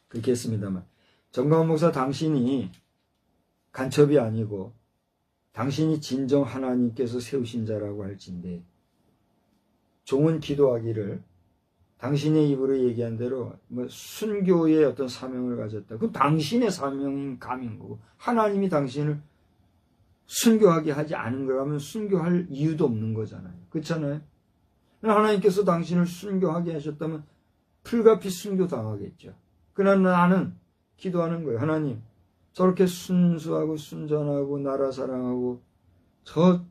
그렇게 했습니다만 정광훈 목사 당신이 간첩이 아니고 당신이 진정 하나님께서 세우신 자라고 할진대 종은 기도하기를 당신의 입으로 얘기한 대로 순교의 어떤 사명을 가졌다. 그건 당신의 사명인 감인 거고 하나님이 당신을 순교하게 하지 않은 거라면 순교할 이유도 없는 거잖아요. 그렇잖아요. 하나님께서 당신을 순교하게 하셨다면 불가피 순교당하겠죠. 그러나 나는 기도하는 거예요. 하나님 저렇게 순수하고 순전하고 나라 사랑하고 저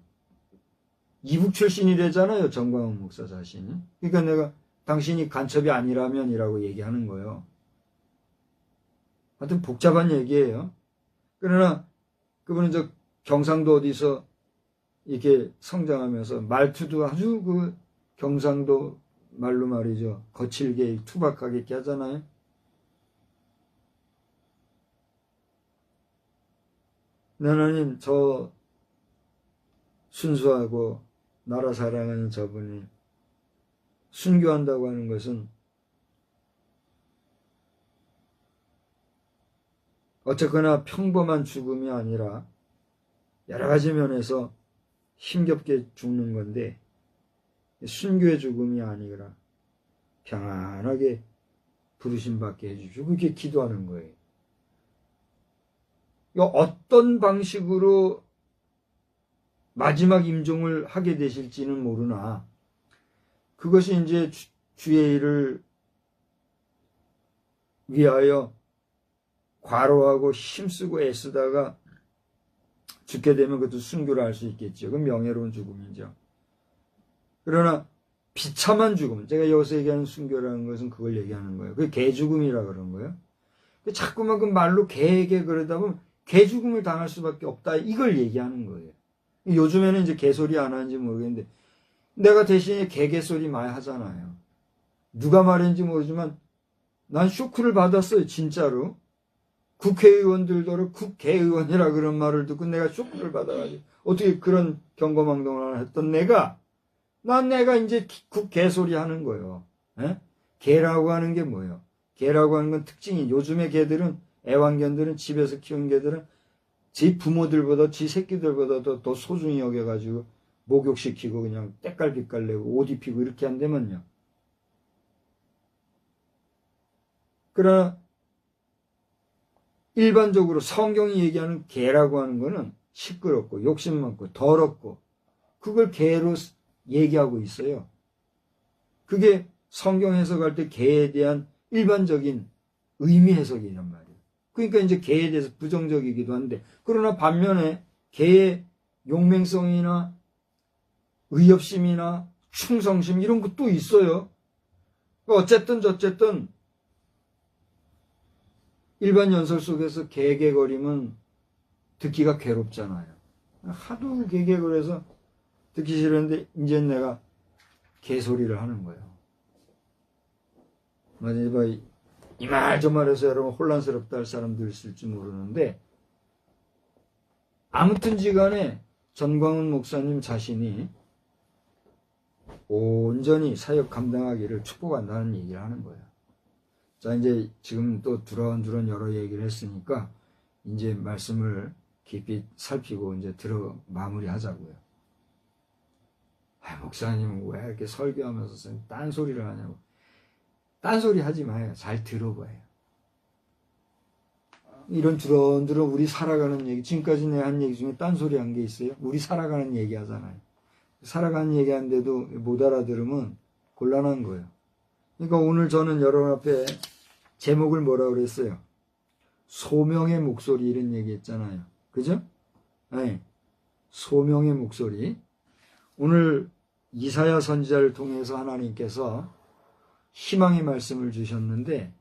이북 출신이래잖아요. 정광훈 목사 자신이. 그러니까 내가 당신이 간첩이 아니라면이라고 얘기하는 거예요. 하여튼 복잡한 얘기예요. 그러나 그분은 저 경상도 어디서 이렇게 성장하면서 말투도 아주 그 경상도 말로 말이죠. 거칠게 투박하게 이렇게 하잖아요. 하나님 저 순수하고 나라 사랑하는 저분이 순교한다고 하는 것은 어쨌거나 평범한 죽음이 아니라 여러 가지 면에서 힘겹게 죽는 건데 순교의 죽음이 아니라 평안하게 부르심받게 해주시고 그렇게 기도하는 거예요. 어떤 방식으로 마지막 임종을 하게 되실지는 모르나 그것이 이제 주의 일을 위하여 과로하고 힘쓰고 애쓰다가 죽게 되면 그것도 순교를 할 수 있겠죠. 그건 명예로운 죽음이죠. 그러나 비참한 죽음, 제가 여기서 얘기하는 순교라는 것은 그걸 얘기하는 거예요. 그게 개죽음이라 그런 거예요. 자꾸만 그 말로 개에게 그러다 보면 개죽음을 당할 수밖에 없다, 이걸 얘기하는 거예요. 요즘에는 이제 개소리 안 하는지 모르겠는데 내가 대신에 개소리 많이 하잖아요. 누가 말했는지 모르지만 난 쇼크를 받았어요. 진짜로. 국회의원들도 국회의원이라 그런 말을 듣고 내가 쇼크를 받아가지고 어떻게 그런 경거망동을 했던 내가 이제 개소리 하는 거예요. 에? 개라고 하는 게 뭐예요? 개라고 하는 건 특징이, 요즘의 개들은, 애완견들은, 집에서 키운 개들은 지 부모들보다 지 새끼들보다 더 소중히 여겨가지고 목욕시키고 그냥 때깔빛깔 내고 옷 입히고 이렇게 한다면요. 그러나 일반적으로 성경이 얘기하는 개라고 하는 거는 시끄럽고 욕심 많고 더럽고 그걸 개로 얘기하고 있어요. 그게 성경 해석할 때 개에 대한 일반적인 의미 해석이란 말이에요. 그러니까 이제 개에 대해서 부정적이기도 한데, 그러나 반면에 개의 용맹성이나 의협심이나 충성심 이런 것도 있어요. 어쨌든 저쨌든 일반 연설 속에서 개개거리면 듣기가 괴롭잖아요. 하도 개개거려서 듣기 싫었는데 이제 내가 개소리를 하는 거예요. 이 말 저 말해서 여러분 혼란스럽다 할 사람도 있을지 모르는데, 아무튼지 간에 전광훈 목사님 자신이 온전히 사역 감당하기를 축복한다는 얘기를 하는 거예요. 자, 이제 지금 또 두런두런 여러 얘기를 했으니까 이제 말씀을 깊이 살피고 이제 마무리하자고요. 목사님은 왜 이렇게 설교하면서 딴소리를 하냐고. 딴소리 하지 마요. 잘 들어봐요. 이런 두런두런 우리 살아가는 얘기, 지금까지 내가 한 얘기 중에 딴소리 한 게 있어요? 우리 살아가는 얘기 하잖아요. 살아가는 얘기 하는데도 못 알아들으면 곤란한 거예요. 그러니까 오늘 저는 여러분 앞에 제목을 뭐라고 그랬어요? 소명의 목소리, 이런 얘기 했잖아요. 그죠? 네. 소명의 목소리. 오늘 이사야 선지자를 통해서 하나님께서 희망의 말씀을 주셨는데,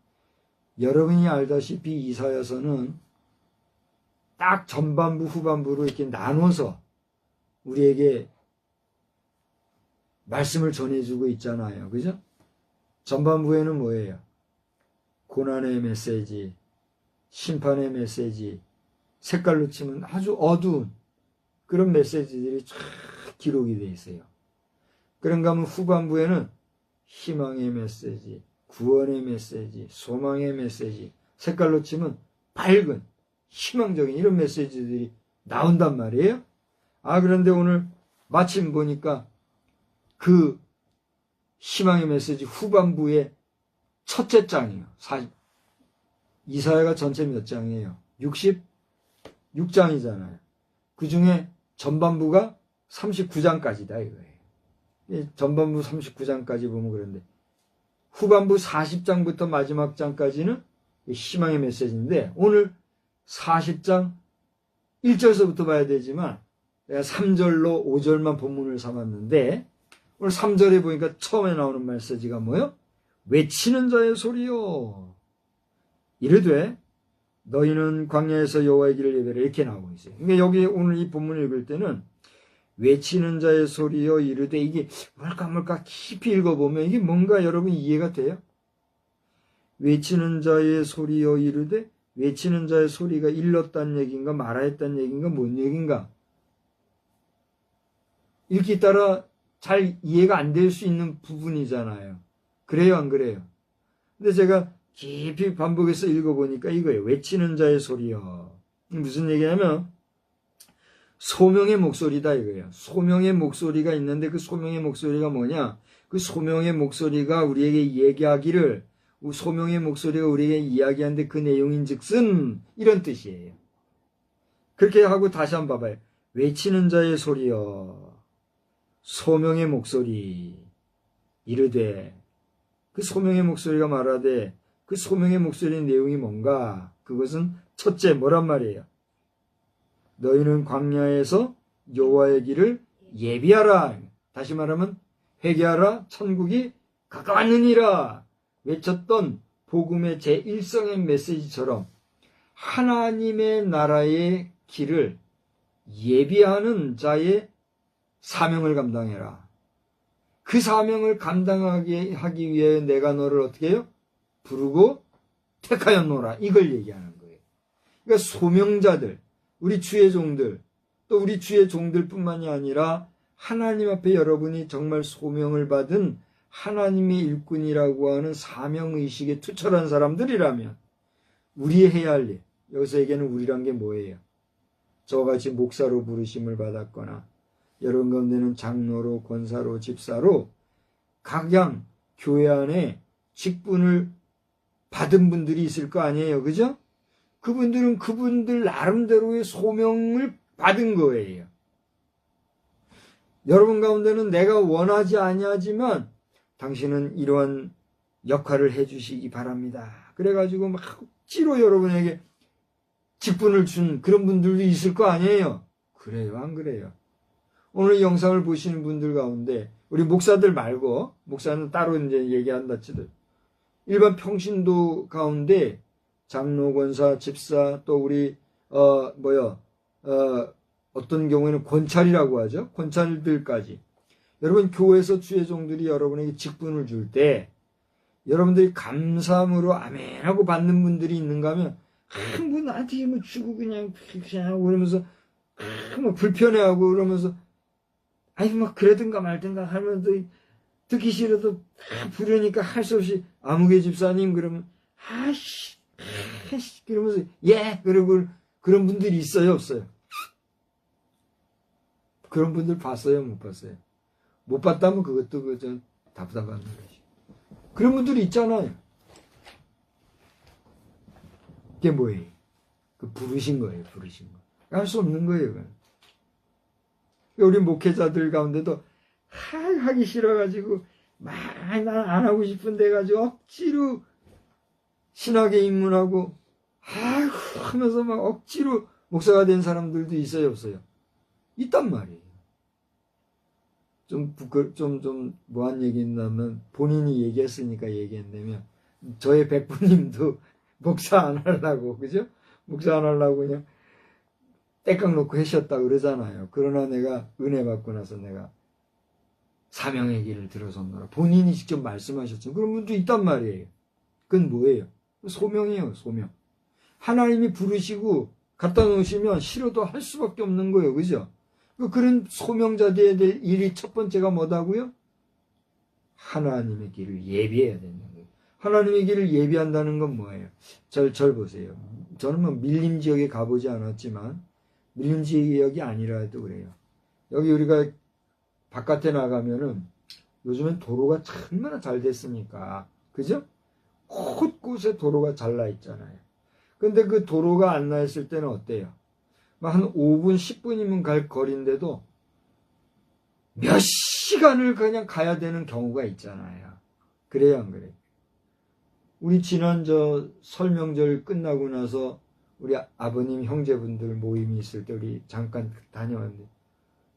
여러분이 알다시피 이사야서는 딱 전반부 후반부로 이렇게 나눠서 우리에게 말씀을 전해주고 있잖아요. 그죠? 전반부에는 뭐예요? 고난의 메시지, 심판의 메시지, 색깔로 치면 아주 어두운 그런 메시지들이 쫙 기록이 되어 있어요. 그런가 하면 후반부에는 희망의 메시지, 구원의 메시지, 소망의 메시지, 색깔로 치면 밝은 희망적인 이런 메시지들이 나온단 말이에요. 그런데 오늘 마침 보니까 그 희망의 메시지 후반부의 첫째 장이에요. 이사야가 전체 몇 장이에요? 66장이잖아요. 그 중에 전반부가 39장까지다 이거예요. 전반부 39장까지 보면 그런데 후반부 40장부터 마지막 장까지는 희망의 메시지인데, 오늘 40장 1절서부터 봐야 되지만 내가 3절로 5절만 본문을 삼았는데, 오늘 3절에 보니까 처음에 나오는 메시지가 뭐예요? 외치는 자의 소리요 이르되 너희는 광야에서 여호와의 길을 예배하라, 이렇게 나오고 있어요. 그러니까 여기 오늘 이 본문을 읽을 때는 외치는 자의 소리요 이르되, 이게 뭘까 깊이 읽어보면 이게 뭔가 여러분 이해가 돼요? 외치는 자의 소리요 이르되, 외치는 자의 소리가 일렀다는 얘기인가 말하였다는 얘기인가 뭔 얘기인가, 읽기 따라 잘 이해가 안 될 수 있는 부분이잖아요. 그래요 안 그래요? 근데 제가 깊이 반복해서 읽어보니까 이거예요. 외치는 자의 소리요. 무슨 얘기냐면 소명의 목소리다 이거예요. 소명의 목소리가 있는데 그 소명의 목소리가 뭐냐? 그 소명의 목소리가 우리에게 얘기하기를, 소명의 목소리가 우리에게 이야기하는데 그 내용인즉슨 이런 뜻이에요. 그렇게 하고 다시 한번 봐봐요. 외치는 자의 소리여 소명의 목소리 이르되 그 소명의 목소리가 말하되 그 소명의 목소리의 내용이 뭔가? 그것은 첫째 뭐란 말이에요? 너희는 광야에서 여호와의 길을 예비하라. 다시 말하면 회개하라 천국이 가까웠느니라 외쳤던 복음의 제1성의 메시지처럼 하나님의 나라의 길을 예비하는 자의 사명을 감당해라. 그 사명을 감당하게 하기 위해 내가 너를 어떻게 해요? 부르고 택하였노라. 이걸 얘기하는 거예요. 그러니까 소명자들, 우리 주의 종들, 또 우리 주의 종들 뿐만이 아니라 하나님 앞에 여러분이 정말 소명을 받은 하나님의 일꾼이라고 하는 사명의식에 투철한 사람들이라면 우리 해야 할 일, 여기서 얘기하는 우리란 게 뭐예요? 저같이 목사로 부르심을 받았거나 여러분 가운데는 장로로, 권사로, 집사로 각양 교회 안에 직분을 받은 분들이 있을 거 아니에요. 그죠? 그분들은 그분들 나름대로의 소명을 받은 거예요. 여러분 가운데는 내가 원하지 아니하지만 당신은 이러한 역할을 해주시기 바랍니다. 그래가지고 막 억지로 여러분에게 직분을 준 그런 분들도 있을 거 아니에요. 그래요, 안 그래요? 오늘 영상을 보시는 분들 가운데 우리 목사들 말고 목사는 따로 이제 얘기한다 치듯 일반 평신도 가운데 장로, 권사, 집사 또 우리 어떤 경우에는 권찰이라고 하죠. 권찰들까지 여러분 교회에서 주의 종들이 여러분에게 직분을 줄 때 여러분들이 감사함으로 아멘하고 받는 분들이 있는가 하면 뭐 나한테 뭐 주고 그냥 하고 그러면서 뭐 불편해하고 그러면서 아니 뭐 그러든가 말든가 하면서 듣기 싫어도 부르니까 할 수 없이 아무개 집사님 그러면 아씨 그러면서 예 그러고 그런 분들이 있어요 없어요? 그런 분들 봤어요 못 봤어요? 못 봤다면 그것도 그저 답답한 거지. 그런 분들이 있잖아요. 그게 뭐예요? 그 부르신 거예요 부르신 거. 할 수 없는 거예요. 그건. 우리 목회자들 가운데도 하기 싫어가지고 막 난 안 하고 싶은데 가지고 억지로 신학에 입문하고 아이고 하면서 막 억지로 목사가 된 사람들도 있어요 없어요? 있단 말이에요. 좀 뭐한 얘기 있냐면 본인이 얘기했으니까 얘기했냐면 저의 백부님도 목사 안 하려고 그죠? 목사 안 하려고 그냥 떼깍 놓고 하셨다 그러잖아요. 그러나 내가 은혜 받고 나서 내가 사명의 길을 들어섰노라. 본인이 직접 말씀하셨죠. 그런 분도 있단 말이에요. 그건 뭐예요? 소명이에요. 소명. 하나님이 부르시고 갖다 놓으시면 싫어도 할 수밖에 없는 거예요. 그죠? 그런 소명자들에 대한 일이 첫 번째가 뭐다고요? 하나님의 길을 예비해야 된다는 거예요. 하나님의 길을 예비한다는 건 뭐예요? 절 보세요. 저는 뭐 밀림 지역에 가보지 않았지만 밀림 지역이 아니라도 그래요. 여기 우리가 바깥에 나가면은 요즘엔 도로가 얼마나 잘 됐습니까? 그죠? 곳곳에 도로가 잘 나 있잖아요. 근데 그 도로가 안 나 있을 때는 어때요? 한 5분, 10분이면 갈 거리인데도 몇 시간을 그냥 가야 되는 경우가 있잖아요. 그래요, 안 그래요? 우리 지난 설명절 끝나고 나서 우리 아버님 형제분들 모임이 있을 때 우리 잠깐 다녀왔는데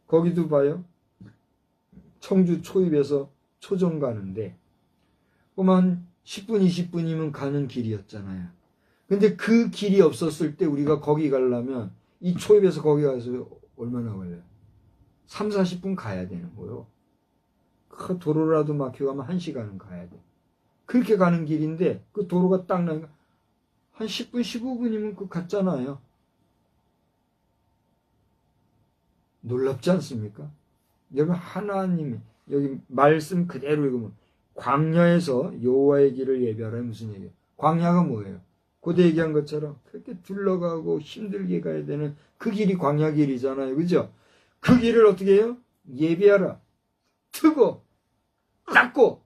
거기도 봐요. 청주 초입에서 초정 가는데 한 10분, 20분이면 가는 길이었잖아요. 근데 그 길이 없었을 때 우리가 거기 가려면 이 초입에서 거기 가서 얼마나 걸려요? 3, 40분 가야 되는 거요. 그 도로라도 막혀가면 1시간은 가야 돼. 그렇게 가는 길인데 그 도로가 딱 나니까 한 10분, 15분이면 그 갔잖아요. 놀랍지 않습니까? 여러분 하나님이 여기 말씀 그대로 읽으면 광야에서 여호와의 길을 예비하라 무슨 얘기예요? 광야가 뭐예요? 고대 얘기한 것처럼 그렇게 둘러가고 힘들게 가야 되는 그 길이 광야 길이잖아요. 그죠? 그 길을 어떻게 해요? 예비하라. 트고 닦고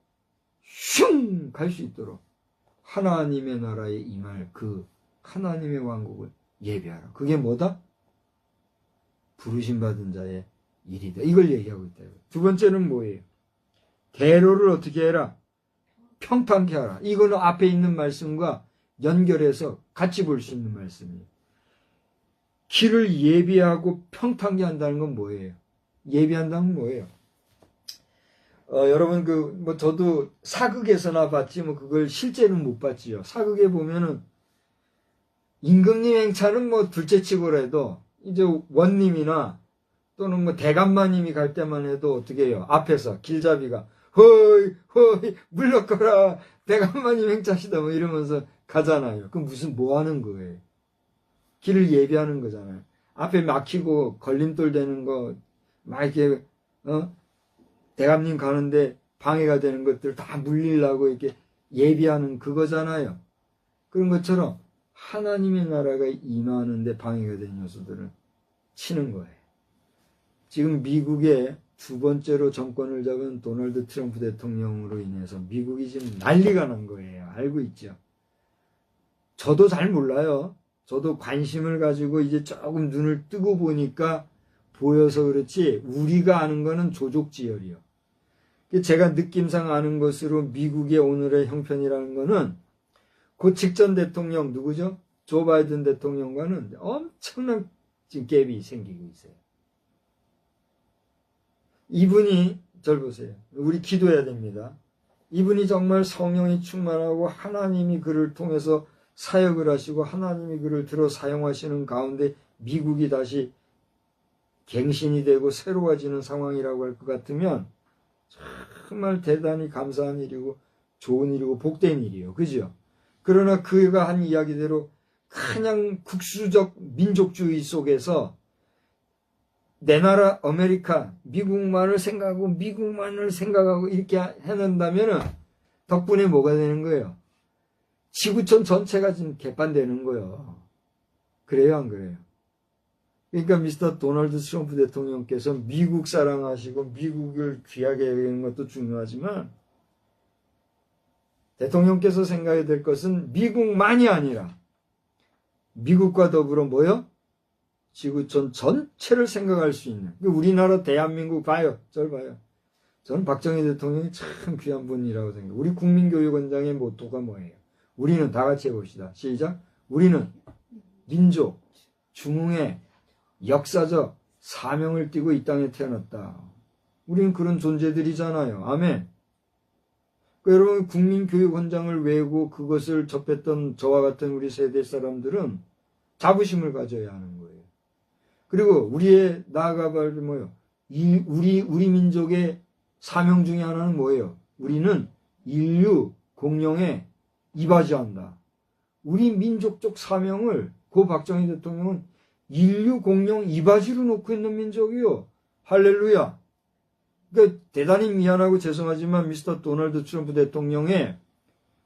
슝 갈 수 있도록 하나님의 나라에 임할 그 하나님의 왕국을 예비하라. 그게 뭐다? 부르심받은 자의 일이다. 이걸 얘기하고 있다. 두 번째는 뭐예요? 대로를 어떻게 해라? 평탄케 하라. 이거는 앞에 있는 말씀과 연결해서 같이 볼 수 있는 말씀이에요. 길을 예비하고 평탄케 한다는 건 뭐예요? 예비한다는 건 뭐예요? 여러분 저도 사극에서나 봤지 그걸 실제로는 못 봤지요. 사극에 보면은 임금님 행차는 둘째치고라도 이제 원님이나 또는 대감마님이 갈 때만 해도 어떻게 해요? 앞에서 길잡이가 허이 물러거라 대감마님 행차시다 이러면서 가잖아요. 그럼 뭐 하는 거예요? 길을 예비하는 거잖아요. 앞에 막히고 걸림돌 되는 거 막 이렇게 대감님 가는데 방해가 되는 것들 다 물리려고 이렇게 예비하는 그거잖아요. 그런 것처럼 하나님의 나라가 임하는데 방해가 되는 요소들을 치는 거예요. 지금 미국의 두 번째로 정권을 잡은 도널드 트럼프 대통령으로 인해서 미국이 지금 난리가 난 거예요. 알고 있죠? 저도 잘 몰라요. 저도 관심을 가지고 이제 조금 눈을 뜨고 보니까 보여서 그렇지 우리가 아는 거는 조족지열이요. 제가 느낌상 아는 것으로 미국의 오늘의 형편이라는 거는 그 직전 대통령 누구죠? 조 바이든 대통령과는 엄청난 지금 갭이 생기고 있어요. 이분이 절 보세요. 우리 기도해야 됩니다. 이분이 정말 성령이 충만하고 하나님이 그를 통해서 사역을 하시고 하나님이 그를 들어 사용하시는 가운데 미국이 다시 갱신이 되고 새로워지는 상황이라고 할 것 같으면 정말 대단히 감사한 일이고 좋은 일이고 복된 일이에요. 그죠? 그러나 그가 한 이야기대로 그냥 국수적 민족주의 속에서 내 나라 아메리카 미국만을 생각하고 이렇게 해낸다면은 덕분에 뭐가 되는 거예요? 지구촌 전체가 지금 개판되는 거예요. 그래요, 안 그래요? 그러니까 미스터 도널드 트럼프 대통령께서 미국 사랑하시고 미국을 귀하게 여기는 것도 중요하지만 대통령께서 생각해야 될 것은 미국만이 아니라 미국과 더불어 뭐요? 지구촌 전체를 생각할 수 있는 우리나라 대한민국 봐요. 절 봐요. 저는 박정희 대통령이 참 귀한 분이라고 생각해요. 우리 국민교육원장의 모토가 뭐예요? 우리는 다 같이 해봅시다. 시작. 우리는 민족, 중흥의 역사적 사명을 띠고 이 땅에 태어났다. 우리는 그런 존재들이잖아요. 아멘. 여러분 국민교육원장을 외우고 그것을 접했던 저와 같은 우리 세대 사람들은 자부심을 가져야 하는 거예요. 그리고 우리의 나아가볼 뭐예요? 우리 민족의 사명 중에 하나는 뭐예요? 우리는 인류 공영에 이바지한다. 우리 민족적 사명을 고 박정희 대통령은 인류 공영 이바지로 놓고 있는 민족이요. 할렐루야. 그러니까 대단히 미안하고 죄송하지만 미스터 도널드 트럼프 대통령의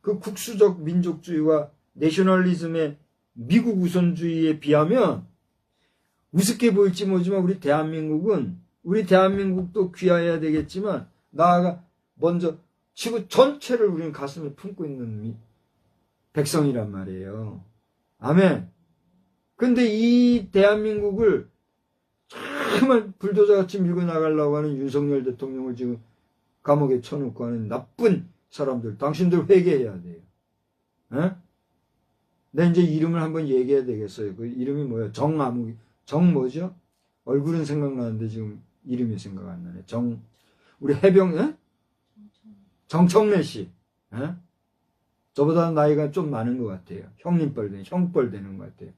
그 국수적 민족주의와 내셔널리즘의 미국 우선주의에 비하면 우습게 보일지 모르지만 우리 대한민국도 귀화해야 되겠지만 나아가 먼저 지구 전체를 우리는 가슴에 품고 있는 백성이란 말이에요. 아멘. 근데 이 대한민국을 정말 불도저같이 밀고 나가려고 하는 윤석열 대통령을 지금 감옥에 쳐놓고 하는 나쁜 사람들, 당신들 회개해야 돼요. 에? 내 이제 이름을 한번 얘기해야 되겠어요. 그 이름이 뭐예요? 정 뭐죠? 얼굴은 생각나는데 지금 이름이 생각 안 나네. 우리 해병, 정청래 씨. 에? 저보다 나이가 좀 많은 것 같아요. 형벌 되는 것 같아요.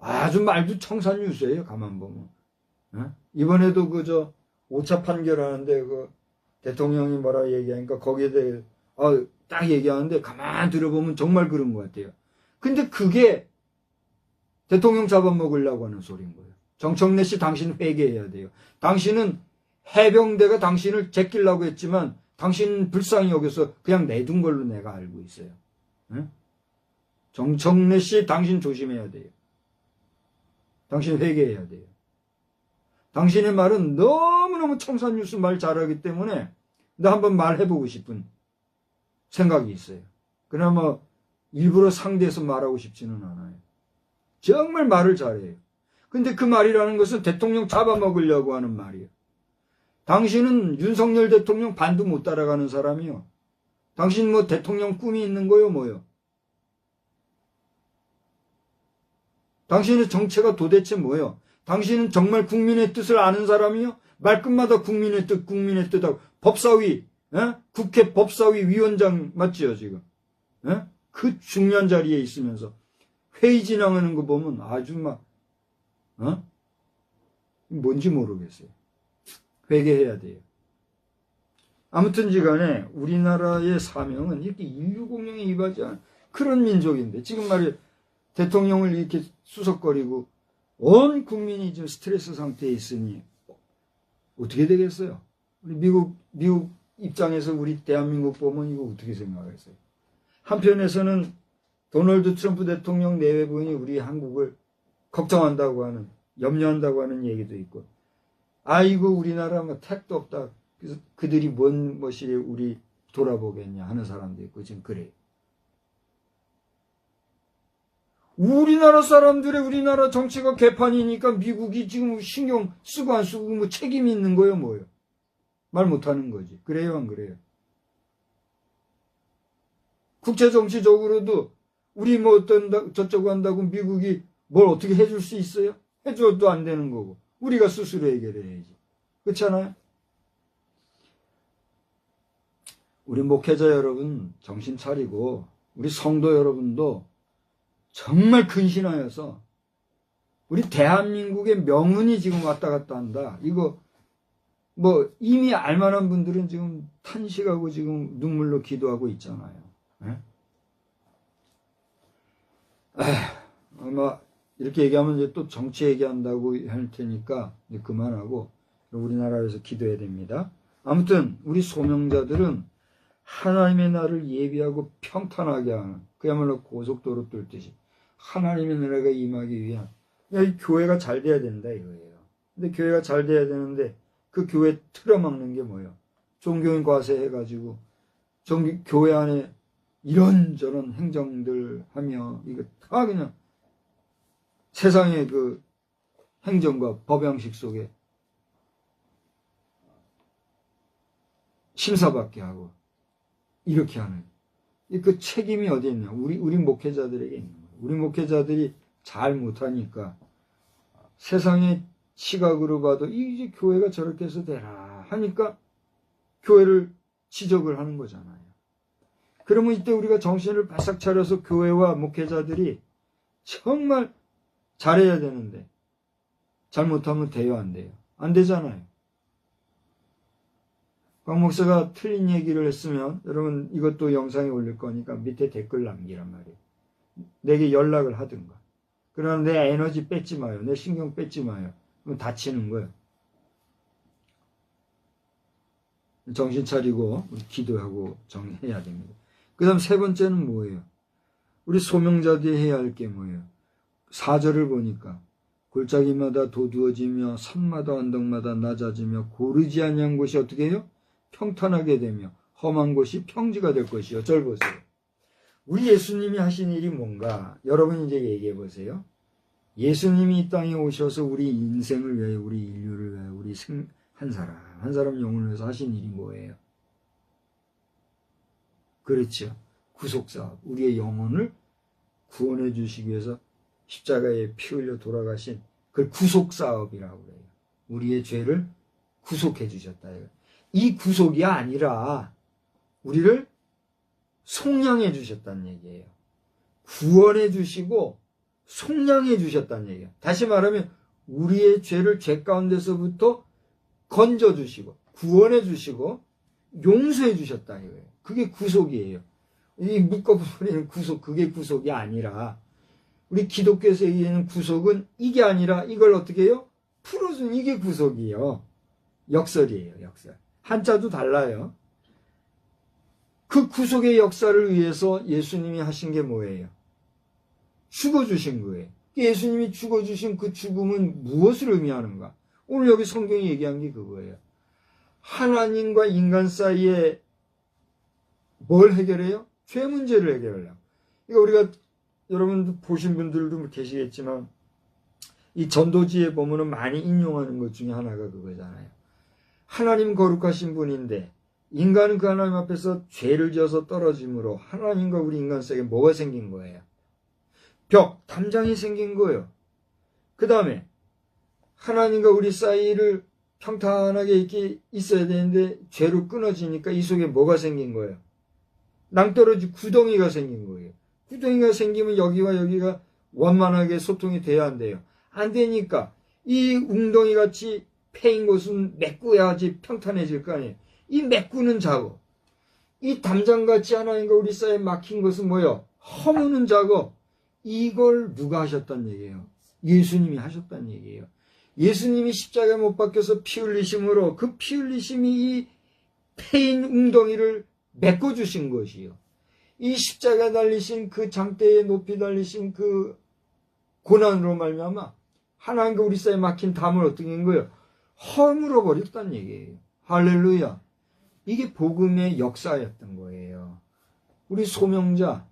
아주 말도 청산유수예요. 가만 보면. 이번에도 5차 판결하는데 대통령이 뭐라 얘기하니까 거기에 대해 딱 얘기하는데 가만 들어보면 정말 그런 것 같아요. 근데 그게 대통령 잡아먹으려고 하는 소리인 거예요. 정청래 씨 당신 회개해야 돼요. 당신은 해병대가 당신을 제끼려고 했지만 당신 불쌍히 여겨서 그냥 내둔 걸로 내가 알고 있어요. 정청래 씨 당신 조심해야 돼요. 당신 회개해야 돼요. 당신의 말은 너무너무 청산유수 말 잘하기 때문에 나 한번 말해보고 싶은 생각이 있어요. 그나마 일부러 상대해서 말하고 싶지는 않아요. 정말 말을 잘해요. 근데 그 말이라는 것은 대통령 잡아먹으려고 하는 말이에요. 당신은 윤석열 대통령 반도 못 따라가는 사람이요. 당신 뭐 대통령 꿈이 있는 거요, 뭐요? 당신의 정체가 도대체 뭐요? 당신은 정말 국민의 뜻을 아는 사람이요? 말끝마다 국민의 뜻하고 법사위, 국회 법사위 위원장 맞지요, 지금? 그 중요한 자리에 있으면서 회의 진행하는 거 보면 아주 막, 뭔지 모르겠어요. 회개해야 돼요. 아무튼지 간에 우리나라의 사명은 이렇게 인류 공영에 임하지 않은 그런 민족인데, 지금 말이에요. 대통령을 이렇게 수석거리고 온 국민이 지금 스트레스 상태에 있으니 어떻게 되겠어요? 우리 미국 입장에서 우리 대한민국 보면 이거 어떻게 생각하겠어요? 한편에서는 도널드 트럼프 대통령 내외부인이 우리 한국을 걱정한다고 하는, 염려한다고 하는 얘기도 있고, 아이고 우리나라 뭐 택도 없다. 그래서 그들이 뭔 것이 우리 돌아보겠냐 하는 사람도 있고 지금 그래요. 우리나라 정치가 개판이니까 미국이 지금 신경 쓰고 안 쓰고 뭐 책임이 있는 거예요, 뭐예요? 말 못하는 거지. 그래요, 안 그래요? 국제정치적으로도 우리 뭐 어떤 저쩌고 한다고 미국이 뭘 어떻게 해줄 수 있어요? 해줘도 안 되는 거고. 우리가 스스로 해결해야지. 그렇잖아요? 우리 목회자 여러분 정신 차리고 우리 성도 여러분도 정말 근신하여서 우리 대한민국의 명운이 지금 왔다 갔다 한다. 이거 뭐 이미 알만한 분들은 지금 탄식하고 지금 눈물로 기도하고 있잖아요. 아마 이렇게 얘기하면 이제 또 정치 얘기한다고 할 테니까 이제 그만하고 우리나라에서 기도해야 됩니다. 아무튼 우리 소명자들은 하나님의 날을 예비하고 평탄하게 하는, 그야말로 고속도로 뚫듯이 하나님의 나라가 임하기 위한, 이 교회가 잘 돼야 된다 이거예요. 근데 교회가 잘 돼야 되는데 그 교회 틀어막는 게 뭐예요? 종교인 과세해가지고 교회 안에 이런저런 행정들 하며 이거 다 그냥 세상의 그 행정과 법양식 속에 심사받게 하고 이렇게 하는 그 책임이 어디 있냐? 우리 목회자들에게 있는 거예요. 우리 목회자들이 잘 못하니까 세상의 시각으로 봐도 이제 교회가 저렇게 해서 되라 하니까 교회를 지적을 하는 거잖아요. 그러면 이때 우리가 정신을 바싹 차려서 교회와 목회자들이 정말 잘해야 되는데 잘못하면 돼요, 안 돼요? 안 되잖아요. 곽 목사가 틀린 얘기를 했으면 여러분 이것도 영상에 올릴 거니까 밑에 댓글 남기란 말이에요. 내게 연락을 하든가. 그러나 내 에너지 뺏지 마요. 내 신경 뺏지 마요. 그럼 다치는 거예요. 정신 차리고 우리 기도하고 정해야 됩니다. 그 다음 세 번째는 뭐예요? 우리 소명자들이 해야 할 게 뭐예요? 4절을 보니까 골짜기마다 도두어지며 산마다 언덕마다 낮아지며 고르지 아니한 곳이 어떻게 해요? 평탄하게 되며 험한 곳이 평지가 될 것이요. 절 보세요. 우리 예수님이 하신 일이 뭔가 여러분 이제 얘기해 보세요. 예수님이 이 땅에 오셔서 우리 인생을 위하여, 우리 인류를 위하여, 우리 한 사람 영혼을 위해서 하신 일이 뭐예요? 그렇죠. 구속사업, 우리의 영혼을 구원해 주시기 위해서 십자가에 피 흘려 돌아가신 그걸 구속사업이라고 해요. 우리의 죄를 구속해 주셨다. 이 구속이 아니라 우리를 속량해 주셨다는 얘기예요. 구원해 주시고 속량해 주셨다는 얘기예요. 다시 말하면 우리의 죄를 죄 가운데서부터 건져 주시고 구원해 주시고 용서해 주셨다 이거예요. 그게 구속이에요. 이 묶어버리는 구속, 그게 구속이 아니라 우리 기독교에서 얘기하는 구속은 이게 아니라 이걸 어떻게 해요? 풀어준 이게 구속이에요. 역설이에요. 역설. 한자도 달라요. 그 구속의 역사를 위해서 예수님이 하신 게 뭐예요? 죽어주신 거예요. 예수님이 죽어주신 그 죽음은 무엇을 의미하는가? 오늘 여기 성경이 얘기한 게 그거예요. 하나님과 인간 사이에 뭘 해결해요? 죄 문제를 해결하려고. 그러니까 우리가 여러분 보신 분들도 계시겠지만 이 전도지에 보면은 많이 인용하는 것 중에 하나가 그거잖아요. 하나님 거룩하신 분인데 인간은 그 하나님 앞에서 죄를 지어서 떨어짐으로 하나님과 우리 인간 사이에 뭐가 생긴 거예요? 벽, 담장이 생긴 거예요. 그 다음에 하나님과 우리 사이를 평탄하게 이렇게 있어야 되는데 죄로 끊어지니까 이 속에 뭐가 생긴 거예요? 낭떠러지 구덩이가 생긴 거예요. 구덩이가 생기면 여기와 여기가 원만하게 소통이 돼야 한대요. 안 되니까 이 웅덩이 같이 패인 곳은 메꾸야지 평탄해질 거 아니에요. 이 메꾸는 작업, 이 담장같이 하나님과 우리 사이에 막힌 것은 뭐예요? 허무는 작업. 이걸 누가 하셨단 얘기예요? 예수님이 하셨단 얘기예요. 예수님이 십자가에 못 박혀서 피 흘리심으로 그 피 흘리심이 이 패인 웅덩이를 메꿔주신 것이요. 이 십자가에 달리신 그 장대에 높이 달리신 그 고난으로 말미암아 하나님과 우리 사이에 막힌 담을 어떻게 한 거예요? 허물어 버렸단 얘기예요. 할렐루야. 이게 복음의 역사였던 거예요. 우리 소명자,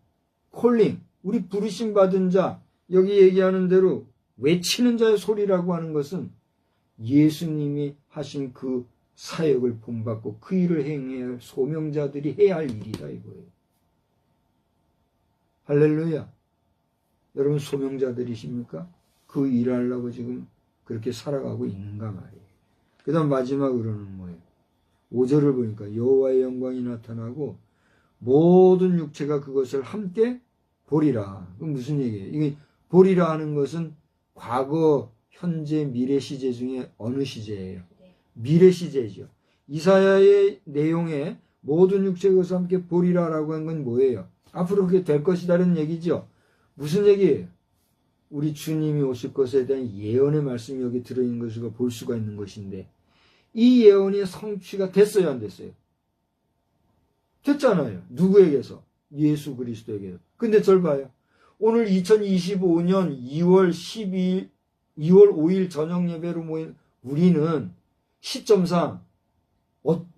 콜링, 우리 부르심 받은 자, 여기 얘기하는 대로 외치는 자의 소리라고 하는 것은 예수님이 하신 그 사역을 본받고 그 일을 행해야 할 소명자들이 해야 할 일이다 이거예요. 할렐루야. 여러분 소명자들이십니까? 그 일을 하려고 지금 그렇게 살아가고 있는가 말이에요. 그 다음 마지막으로는 뭐예요? 5절을 보니까 여호와의 영광이 나타나고 모든 육체가 그것을 함께 보리라. 그건 무슨 얘기예요? 이게 보리라 하는 것은 과거, 현재, 미래 시제 중에 어느 시제예요? 미래 시제죠. 이사야의 내용에 모든 육체가 그것을 함께 보리라라고 한 건 뭐예요? 앞으로 그게 될 것이다라는 얘기죠. 무슨 얘기예요? 우리 주님이 오실 것에 대한 예언의 말씀이 여기 들어있는 것을 볼 수가 있는 것인데 이 예언이 성취가 됐어요, 안 됐어요? 됐잖아요. 누구에게서? 예수 그리스도에게서. 근데 절 봐요. 오늘 2025년 2월 5일 저녁 예배로 모인 우리는 시점상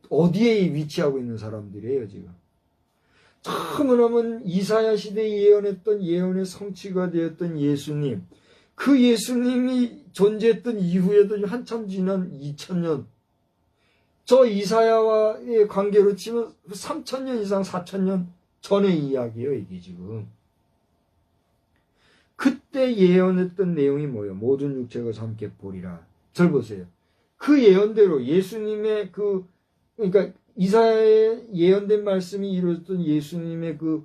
어디에 위치하고 있는 사람들이에요, 지금? 처음으로는 이사야 시대에 예언했던 예언의 성취가 되었던 예수님, 그 예수님이 존재했던 이후에도 한참 지난 2000년, 저 이사야와의 관계로 치면 3000년 이상 4000년 전의 이야기예요, 이게 지금. 그때 예언했던 내용이 뭐예요? 모든 육체가 함께 보리라. 절 보세요. 그 예언대로 예수님의 그러니까 이사야의 예언된 말씀이 이루어졌던 예수님의 그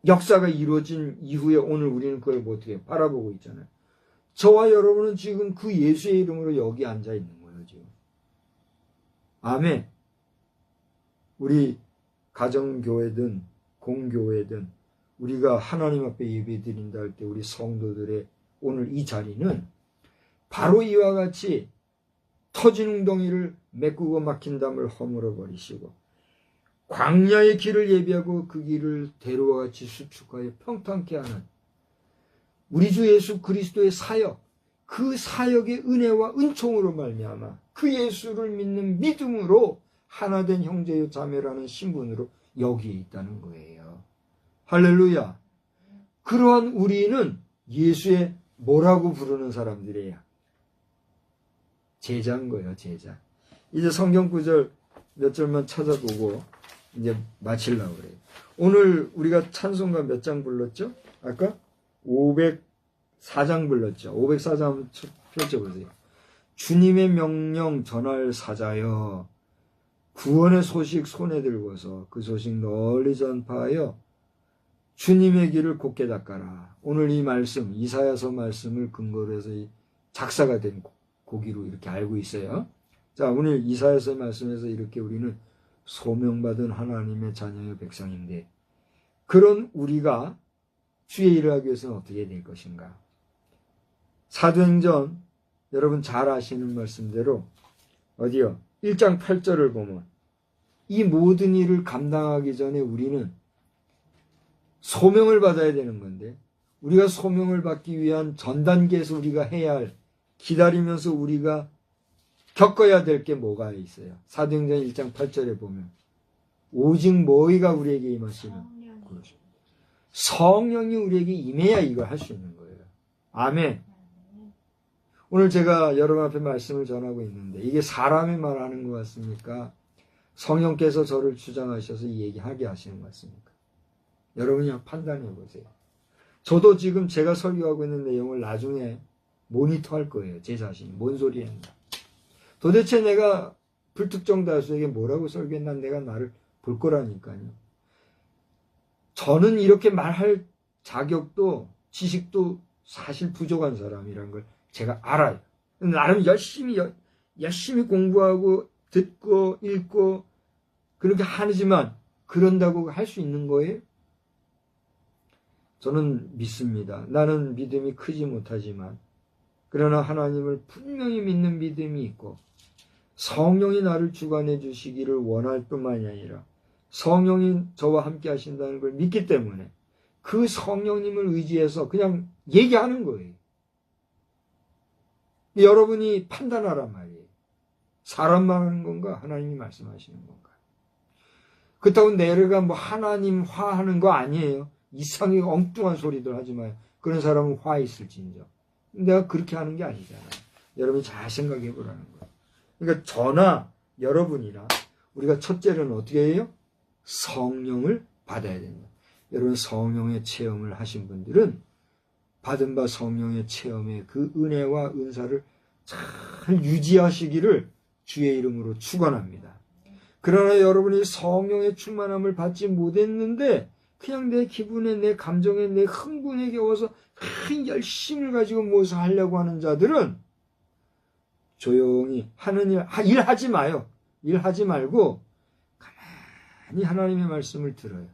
역사가 이루어진 이후에 오늘 우리는 그걸 어떻게 바라보고 있잖아요. 저와 여러분은 지금 그 예수의 이름으로 여기 앉아 있는 거예요, 지금. 아멘. 우리 가정교회든 공교회든 우리가 하나님 앞에 예배드린다 할 때 우리 성도들의 오늘 이 자리는 바로 이와 같이 터진 웅덩이를 메꾸고 막힌 담을 허물어 버리시고 광야의 길을 예비하고 그 길을 대로와 같이 수축하여 평탄케 하는 우리 주 예수 그리스도의 사역, 그 사역의 은혜와 은총으로 말미암아 그 예수를 믿는 믿음으로 하나된 형제요 자매라는 신분으로 여기에 있다는 거예요. 할렐루야. 그러한 우리는 예수의 뭐라고 부르는 사람들이에요? 제자인 거예요, 제자. 이제 성경 구절 몇 절만 찾아보고 이제 마치려고 그래요. 오늘 우리가 찬송가 몇 장 불렀죠? 아까 504장 불렀죠. 504장 한번 펼쳐보세요. 주님의 명령 전할 사자여 구원의 소식 손에 들고서 그 소식 널리 전파하여 주님의 길을 곧게 닦아라. 오늘 이 말씀, 이사야서 말씀을 근거로 해서 작사가 된 고기로 이렇게 알고 있어요. 자, 오늘 이사야서 말씀에서 이렇게 우리는 소명받은 하나님의 자녀의 백성인데 그런 우리가 주의 일을 하기 위해서는 어떻게 될 것인가? 사도행전 여러분 잘 아시는 말씀대로 어디요? 1장 8절을 보면 이 모든 일을 감당하기 전에 우리는 소명을 받아야 되는 건데 우리가 소명을 받기 위한 전 단계에서 우리가 해야 할 기다리면서 우리가 겪어야 될 게 뭐가 있어요? 사도행전 1장 8절에 보면 오직 뭐가 우리에게 임하시는 성령이 우리에게 임해야 이걸 할 수 있는 거예요. 아멘. 오늘 제가 여러분 앞에 말씀을 전하고 있는데 이게 사람이 말하는 것 같습니까? 성령께서 저를 주장하셔서 이 얘기하게 하시는 것 같습니까? 여러분이 한번 판단해 보세요. 저도 지금 제가 설교하고 있는 내용을 나중에 모니터할 거예요. 제 자신이. 뭔 소리 했나. 도대체 내가 불특정 다수에게 뭐라고 설교했나 내가 나를 볼 거라니까요. 저는 이렇게 말할 자격도 지식도 사실 부족한 사람이란 걸 제가 알아요. 나름 열심히 공부하고 듣고 읽고 그렇게 하지만 그런다고 할 수 있는 거예요? 저는 믿습니다. 나는 믿음이 크지 못하지만 그러나 하나님을 분명히 믿는 믿음이 있고 성령이 나를 주관해 주시기를 원할 뿐만이 아니라 성령이 저와 함께 하신다는 걸 믿기 때문에 그 성령님을 의지해서 그냥 얘기하는 거예요. 여러분이 판단하란 말이에요. 사람 말하는 건가? 하나님이 말씀하시는 건가? 그렇다고 내가 뭐 하나님 화하는 거 아니에요. 이상하게 엉뚱한 소리들 하지 마요. 그런 사람은 화 있을진저. 내가 그렇게 하는 게 아니잖아요. 여러분이 잘 생각해 보라는 거예요. 그러니까 저나 여러분이나 우리가 첫째는 어떻게 해요? 성령을 받아야 된다. 여러분 성령의 체험을 하신 분들은 받은 바 성령의 체험의 그 은혜와 은사를 잘 유지하시기를 주의 이름으로 축원합니다. 그러나 여러분이 성령의 충만함을 받지 못했는데 그냥 내 기분에 내 감정에 내 흥분에 겨워서 큰 열심을 가지고 무엇을 하려고 하는 자들은 조용히 하는 일하지 마요. 일하지 말고 가만히 하나님의 말씀을 들어요.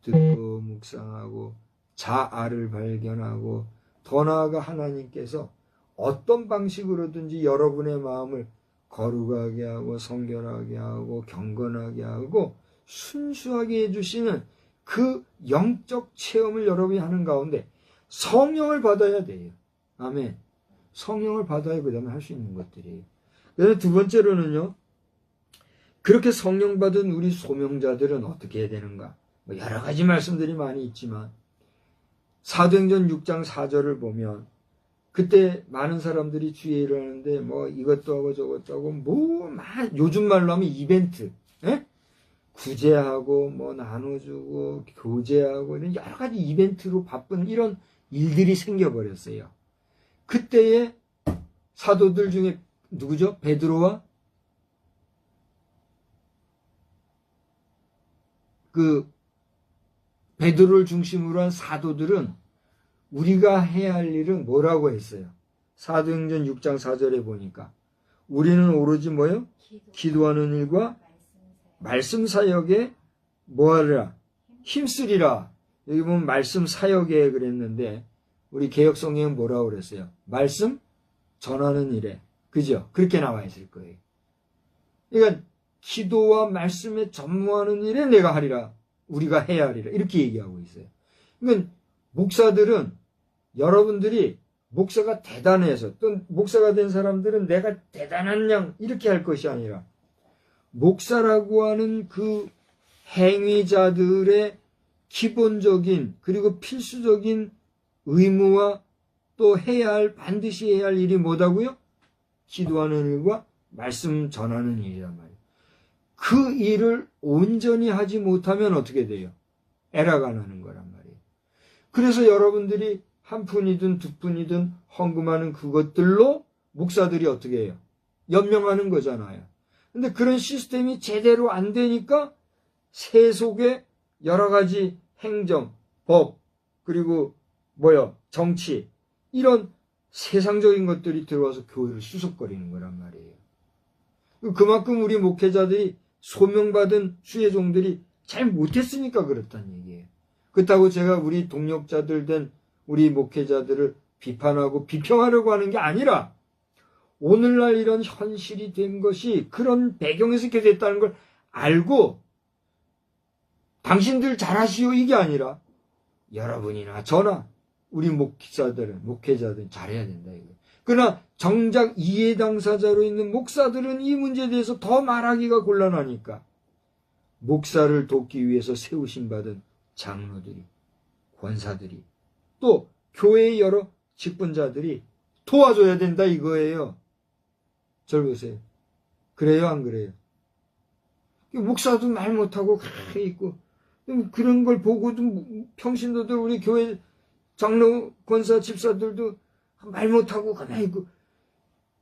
듣고 묵상하고 자아를 발견하고 더 나아가 하나님께서 어떤 방식으로든지 여러분의 마음을 거룩하게 하고 성결하게 하고 경건하게 하고 순수하게 해주시는 그 영적 체험을 여러분이 하는 가운데 성령을 받아야 돼요. 아멘. 성령을 받아야 그 다음에 할 수 있는 것들이에요. 그래서 두 번째로는요. 그렇게 성령 받은 우리 소명자들은 어떻게 해야 되는가? 여러 가지 말씀들이 많이 있지만 사도행전 6장 4절을 보면 그때 많은 사람들이 주의 일을 하는데 뭐 이것도 하고 저것도 하고 요즘 말로 하면 이벤트, 예? 구제하고 뭐 나눠주고 교제하고 이런 여러 가지 이벤트로 바쁜 이런 일들이 생겨버렸어요. 그때의 사도들 중에 누구죠? 베드로와 베드로를 중심으로 한 사도들은 우리가 해야 할 일은 뭐라고 했어요? 사도행전 6장 4절에 보니까 우리는 오로지 뭐요? 기도하는 일과 말씀 사역에 뭐하리라? 힘쓰리라. 여기 보면 말씀 사역에 그랬는데 우리 개혁성경은 뭐라고 그랬어요? 말씀 전하는 일에. 그죠? 그렇게 나와 있을 거예요. 그러니까 기도와 말씀에 전무하는 일에 내가 하리라. 우리가 해야 하리라. 이렇게 얘기하고 있어요. 그러니까 목사들은 여러분들이 목사가 대단해서 또 목사가 된 사람들은 내가 대단한 양 이렇게 할 것이 아니라 목사라고 하는 그 행위자들의 기본적인 그리고 필수적인 의무와 또 반드시 해야 할 일이 뭐다고요? 기도하는 일과 말씀 전하는 일이란 말이에요. 그 일을 온전히 하지 못하면 어떻게 돼요? 에라가 나는 거란 말이에요. 그래서 여러분들이 한 푼이든 두 푼이든 헌금하는 그것들로 목사들이 어떻게 해요? 연명하는 거잖아요. 근데 그런 시스템이 제대로 안 되니까 세속의 여러 가지 행정, 법, 그리고 정치 이런 세상적인 것들이 들어와서 교회를 수습거리는 거란 말이에요. 그만큼 우리 목회자들이 소명받은 수혜종들이 잘 못했으니까 그렇다는 얘기예요. 그렇다고 제가 우리 동력자들 된 우리 목회자들을 비판하고 비평하려고 하는 게 아니라 오늘날 이런 현실이 된 것이 그런 배경에서 이렇게 됐다는 걸 알고 당신들 잘하시오 이게 아니라 여러분이나 저나 우리 목회자들은 잘해야 된다 이거. 그러나 정작 이해 당사자로 있는 목사들은 이 문제에 대해서 더 말하기가 곤란하니까 목사를 돕기 위해서 세우신 받은 장로들이, 권사들이, 또 교회의 여러 직분자들이 도와줘야 된다 이거예요. 절 보세요. 그래요, 안 그래요? 목사도 말 못하고 가만히 있고, 그런 걸 보고도 평신도들, 우리 교회 장로, 권사, 집사들도 말 못하고 가만히 있고,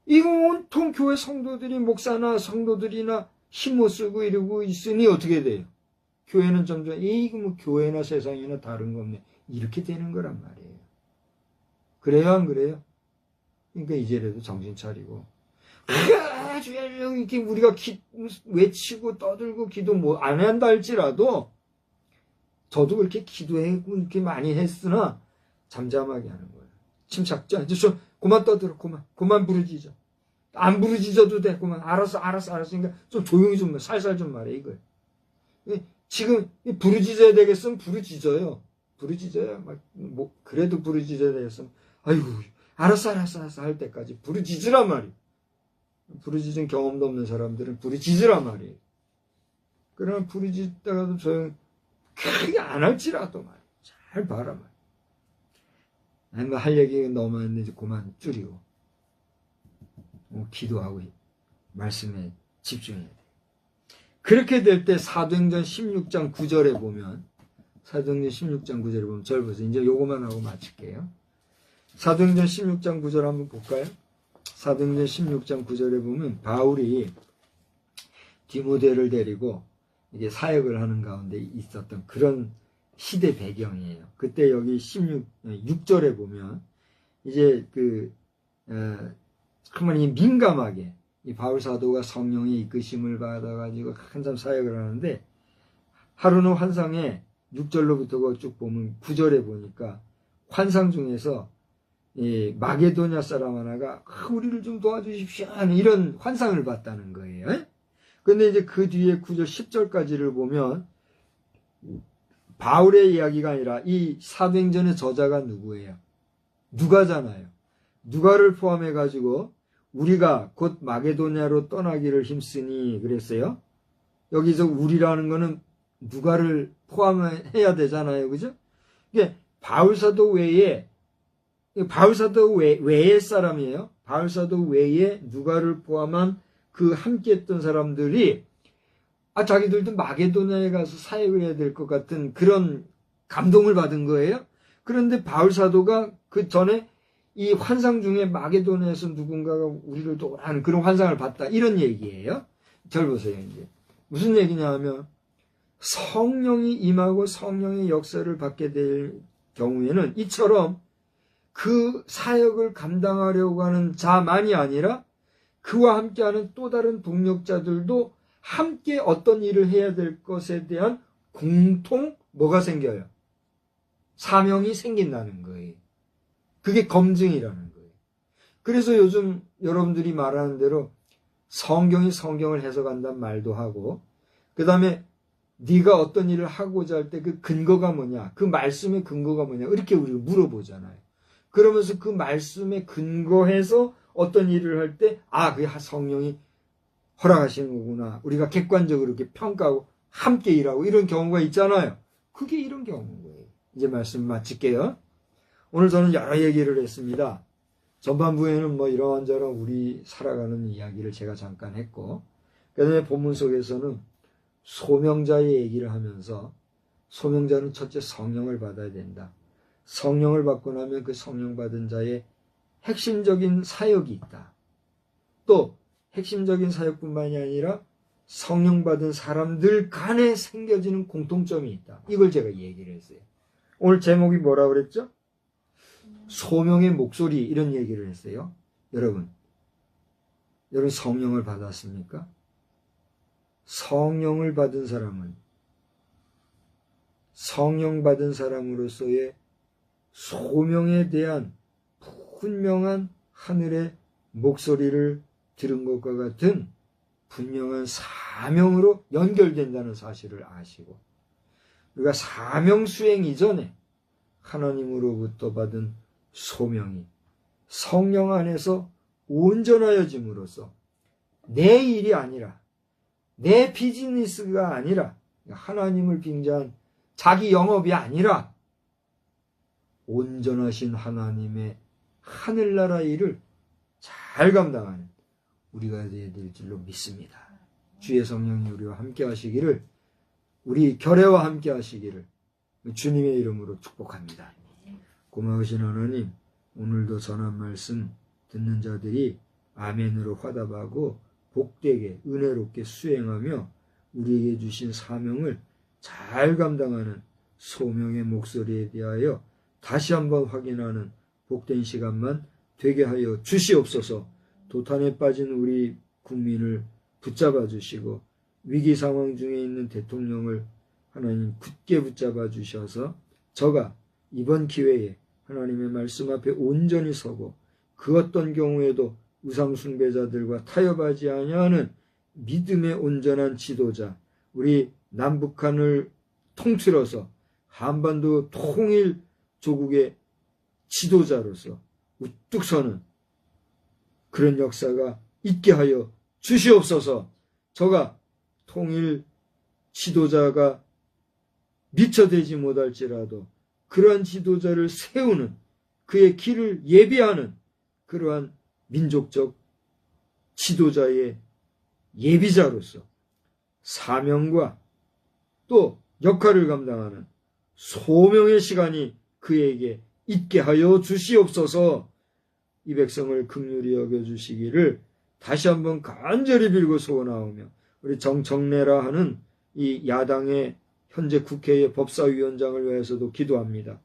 이거 온통 교회 성도들이, 목사나 성도들이나 힘 못 쓰고 이러고 있으니 어떻게 돼요? 교회는 점점, 이거 뭐 교회나 세상이나 다른 거 없네. 이렇게 되는 거란 말이에요. 그래요, 안 그래요? 그러니까 이제라도 정신 차리고, 이렇게 우리가 외치고 떠들고 기도 뭐 안 한다 할지라도, 저도 그렇게 기도하고 이렇게 많이 했으나, 잠잠하게 하는 거예요. 침착자. 이제 좀, 그만 떠들어, 그만 부르짖어. 안 부르짖어도 돼, 그만. 알았어. 그러니까 좀 조용히 좀, 살살 좀 말해, 이거예요. 지금, 부르짖어야 되겠으면 부르짖어요. 그래도 부르짖어야 되겠으면, 아이고, 알았어 할 때까지 부르짖으란 말이에요. 부르짖은 경험도 없는 사람들은 부르짖으란 말이에요. 그러나 부르짖다가도 조용, 크게 안 할지라도 말이에요. 잘 봐라 말이에요. 뭐 할 얘기가 너무 많은데 그만 줄이고, 기도하고 말씀에 집중해야 돼. 그렇게 될 때 사도행전 16장 9절에 보면, 절 보세요. 이제 요거만 하고 마칠게요. 사도행전 16장 9절 한번 볼까요? 사도행전 16장 9절에 보면 바울이 디모데를 데리고 이게 사역을 하는 가운데 있었던 그런 시대 배경이에요. 그때 여기 6절에 보면 이제 그만이 민감하게 이 바울 사도가 성령의 이끄심을 받아가지고 한참 사역을 하는데, 하루는 환상에 6절로부터 쭉 보면 9절에 보니까 환상 중에서 이 마게도냐 사람 하나가 우리를 좀 도와주십시오 하는 이런 환상을 봤다는 거예요. 근데 이제 그 뒤에 9절 10절까지를 보면 바울의 이야기가 아니라 이 사도행전의 저자가 누구예요? 누가잖아요. 누가를 포함해 가지고 우리가 곧 마게도냐로 떠나기를 힘쓰니 그랬어요. 여기서 우리라는 거는 누가를 포함해야 되잖아요. 그죠? 이게 바울사도 외에 사람이에요. 바울사도 외에 누가를 포함한 그 함께 했던 사람들이 자기들도 마게도냐에 가서 사역을 해야 될 것 같은 그런 감동을 받은 거예요. 그런데 바울사도가 그 전에 이 환상 중에 마게도냐에서 누군가가 우리를 도와하는 그런 환상을 봤다. 이런 얘기예요. 절 보세요. 이제 무슨 얘기냐 하면, 성령이 임하고 성령의 역사를 받게 될 경우에는 이처럼 그 사역을 감당하려고 하는 자만이 아니라 그와 함께하는 또 다른 동력자들도 함께 어떤 일을 해야 될 것에 대한 뭐가 생겨요? 사명이 생긴다는 거예요. 그게 검증이라는 거예요. 그래서 요즘 여러분들이 말하는 대로 성경이 성경을 해석한다는 말도 하고, 그 다음에 네가 어떤 일을 하고자 할 때 그 근거가 뭐냐, 그 말씀의 근거가 뭐냐, 이렇게 우리가 물어보잖아요. 그러면서 그 말씀에 근거해서 어떤 일을 할 때 그게 성령이 허락하시는 거구나, 우리가 객관적으로 이렇게 평가하고 함께 일하고 이런 경우가 있잖아요. 그게 이런 경우인 거예요. 이제 말씀 마칠게요. 오늘 저는 여러 얘기를 했습니다. 전반부에는 뭐 이런저런 우리 살아가는 이야기를 제가 잠깐 했고, 그 다음에 본문 속에서는 소명자의 얘기를 하면서, 소명자는 첫째 성령을 받아야 된다. 성령을 받고 나면 그 성령 받은 자의 핵심적인 사역이 있다. 또 핵심적인 사역뿐만이 아니라 성령 받은 사람들 간에 생겨지는 공통점이 있다. 이걸 제가 얘기를 했어요. 오늘 제목이 뭐라고 그랬죠? 소명의 목소리, 이런 얘기를 했어요. 여러분 성령을 받았습니까? 성령을 받은 사람은 성령 받은 사람으로서의 소명에 대한 분명한 하늘의 목소리를 들은 것과 같은 분명한 사명으로 연결된다는 사실을 아시고, 우리가 사명 수행 이전에 하나님으로부터 받은 소명이 성령 안에서 온전하여짐으로써 내 일이 아니라, 내 비즈니스가 아니라, 하나님을 빙자한 자기 영업이 아니라 온전하신 하나님의 하늘나라 일을 잘 감당하는 우리가 되어야 될 줄로 믿습니다. 주의 성령이 우리와 함께 하시기를, 우리 결례와 함께 하시기를 주님의 이름으로 축복합니다. 고마우신 하나님, 오늘도 전한 말씀 듣는 자들이 아멘으로 화답하고 복되게 은혜롭게 수행하며 우리에게 주신 사명을 잘 감당하는 소명의 목소리에 대하여 다시 한번 확인하는 복된 시간만 되게 하여 주시옵소서. 도탄에 빠진 우리 국민을 붙잡아 주시고 위기 상황 중에 있는 대통령을 하나님 굳게 붙잡아 주셔서 저가 이번 기회에 하나님의 말씀 앞에 온전히 서고 그 어떤 경우에도 우상 숭배자들과 타협하지 아니하는 믿음의 온전한 지도자, 우리 남북한을 통틀어서 한반도 통일 조국의 지도자로서 우뚝 서는 그런 역사가 있게 하여 주시옵소서. 저가 통일 지도자가 미처 되지 못할지라도 그러한 지도자를 세우는, 그의 길을 예비하는 그러한 민족적 지도자의 예비자로서 사명과 또 역할을 감당하는 소명의 시간이 그에게 있게 하여 주시옵소서. 이 백성을 긍휼히 여겨주시기를 다시 한번 간절히 빌고 소원하오며, 우리 정청래라 하는 이 야당의 현재 국회의 법사위원장을 위해서도 기도합니다.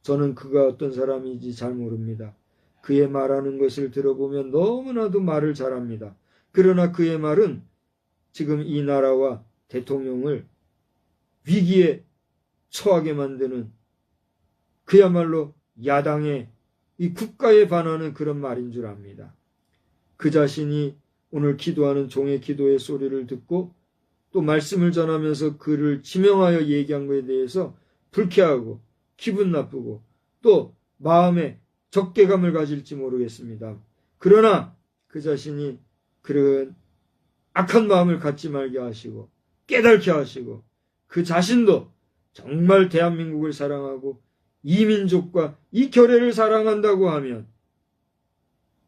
저는 그가 어떤 사람인지 잘 모릅니다. 그의 말하는 것을 들어보면 너무나도 말을 잘합니다. 그러나 그의 말은 지금 이 나라와 대통령을 위기에 처하게 만드는 그야말로 야당의 이 국가에 반하는 그런 말인 줄 압니다. 그 자신이 오늘 기도하는 종의 기도의 소리를 듣고 또 말씀을 전하면서 그를 지명하여 얘기한 것에 대해서 불쾌하고 기분 나쁘고 또 마음에 적개감을 가질지 모르겠습니다. 그러나 그 자신이 그런 악한 마음을 갖지 말게 하시고 깨닫게 하시고 그 자신도 정말 대한민국을 사랑하고 이 민족과 이 결례를 사랑한다고 하면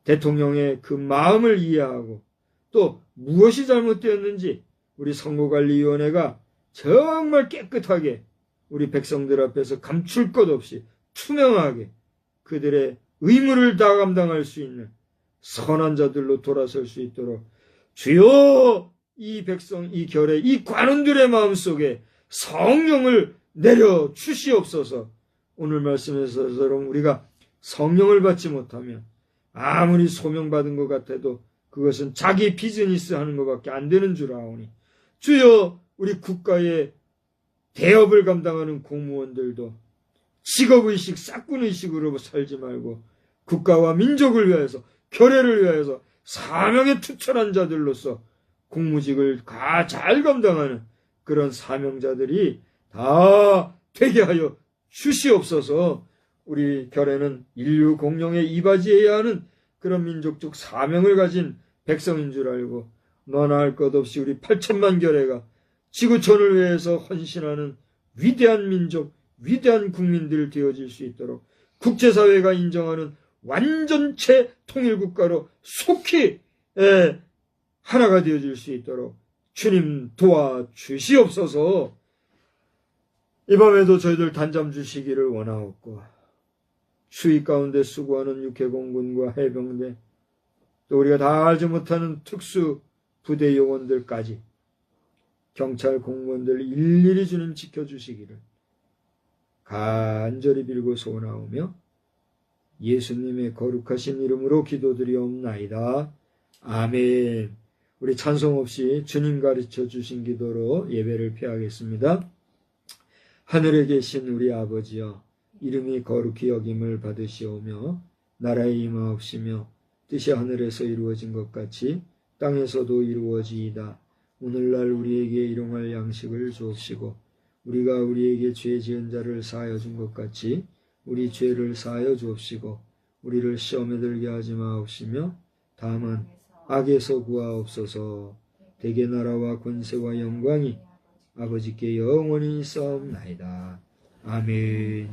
대통령의 그 마음을 이해하고 또 무엇이 잘못되었는지 우리 선거관리위원회가 정말 깨끗하게 우리 백성들 앞에서 감출 것 없이 투명하게 그들의 의무를 다 감당할 수 있는 선한 자들로 돌아설 수 있도록 주여 이 백성, 이 결례, 이 관원들의 마음속에 성령을 내려 주시옵소서. 오늘 말씀에서처럼 우리가 성령을 받지 못하면 아무리 소명받은 것 같아도 그것은 자기 비즈니스 하는 것밖에 안 되는 줄 아오니 주여 우리 국가의 대업을 감당하는 공무원들도 직업의식, 싹군의식으로 살지 말고 국가와 민족을 위해서, 결례를 위해서 사명에 투철한 자들로서 공무직을 잘 감당하는 그런 사명자들이 다 되게 하여 주시옵소서. 우리 결례는 인류 공룡에 이바지해야 하는 그런 민족적 사명을 가진 백성인 줄 알고 너나 할 것 없이 우리 8천만 결례가 지구촌을 위해서 헌신하는 위대한 민족, 위대한 국민들 되어질 수 있도록 국제사회가 인정하는 완전체 통일국가로 속히 하나가 되어질 수 있도록 주님 도와주시옵소서. 이 밤에도 저희들 단잠 주시기를 원하옵고 추위 가운데 수고하는 육해공군과 해병대 또 우리가 다 알지 못하는 특수 부대 요원들까지 경찰 공무원들 일일이 주님 지켜주시기를 간절히 빌고 소원하오며 예수님의 거룩하신 이름으로 기도드리옵나이다. 아멘. 우리 찬송 없이 주님 가르쳐 주신 기도로 예배를 폐하겠습니다. 하늘에 계신 우리 아버지여, 이름이 거룩히 여김을 받으시오며 나라에 임하옵시며 뜻이 하늘에서 이루어진 것 같이 땅에서도 이루어지이다. 오늘날 우리에게 일용할 양식을 주옵시고 우리가 우리에게 죄 지은 자를 사하여 준 것 같이 우리 죄를 사하여 주옵시고 우리를 시험에 들게 하지 마옵시며 다만 악에서 구하옵소서. 대개 나라와 권세와 영광이 아버지께 영원히 있사옵나이다. 아멘.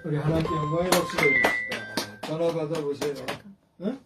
우리 하나님께 영광의 박수 드립시다. 전화 받아보세요. 응?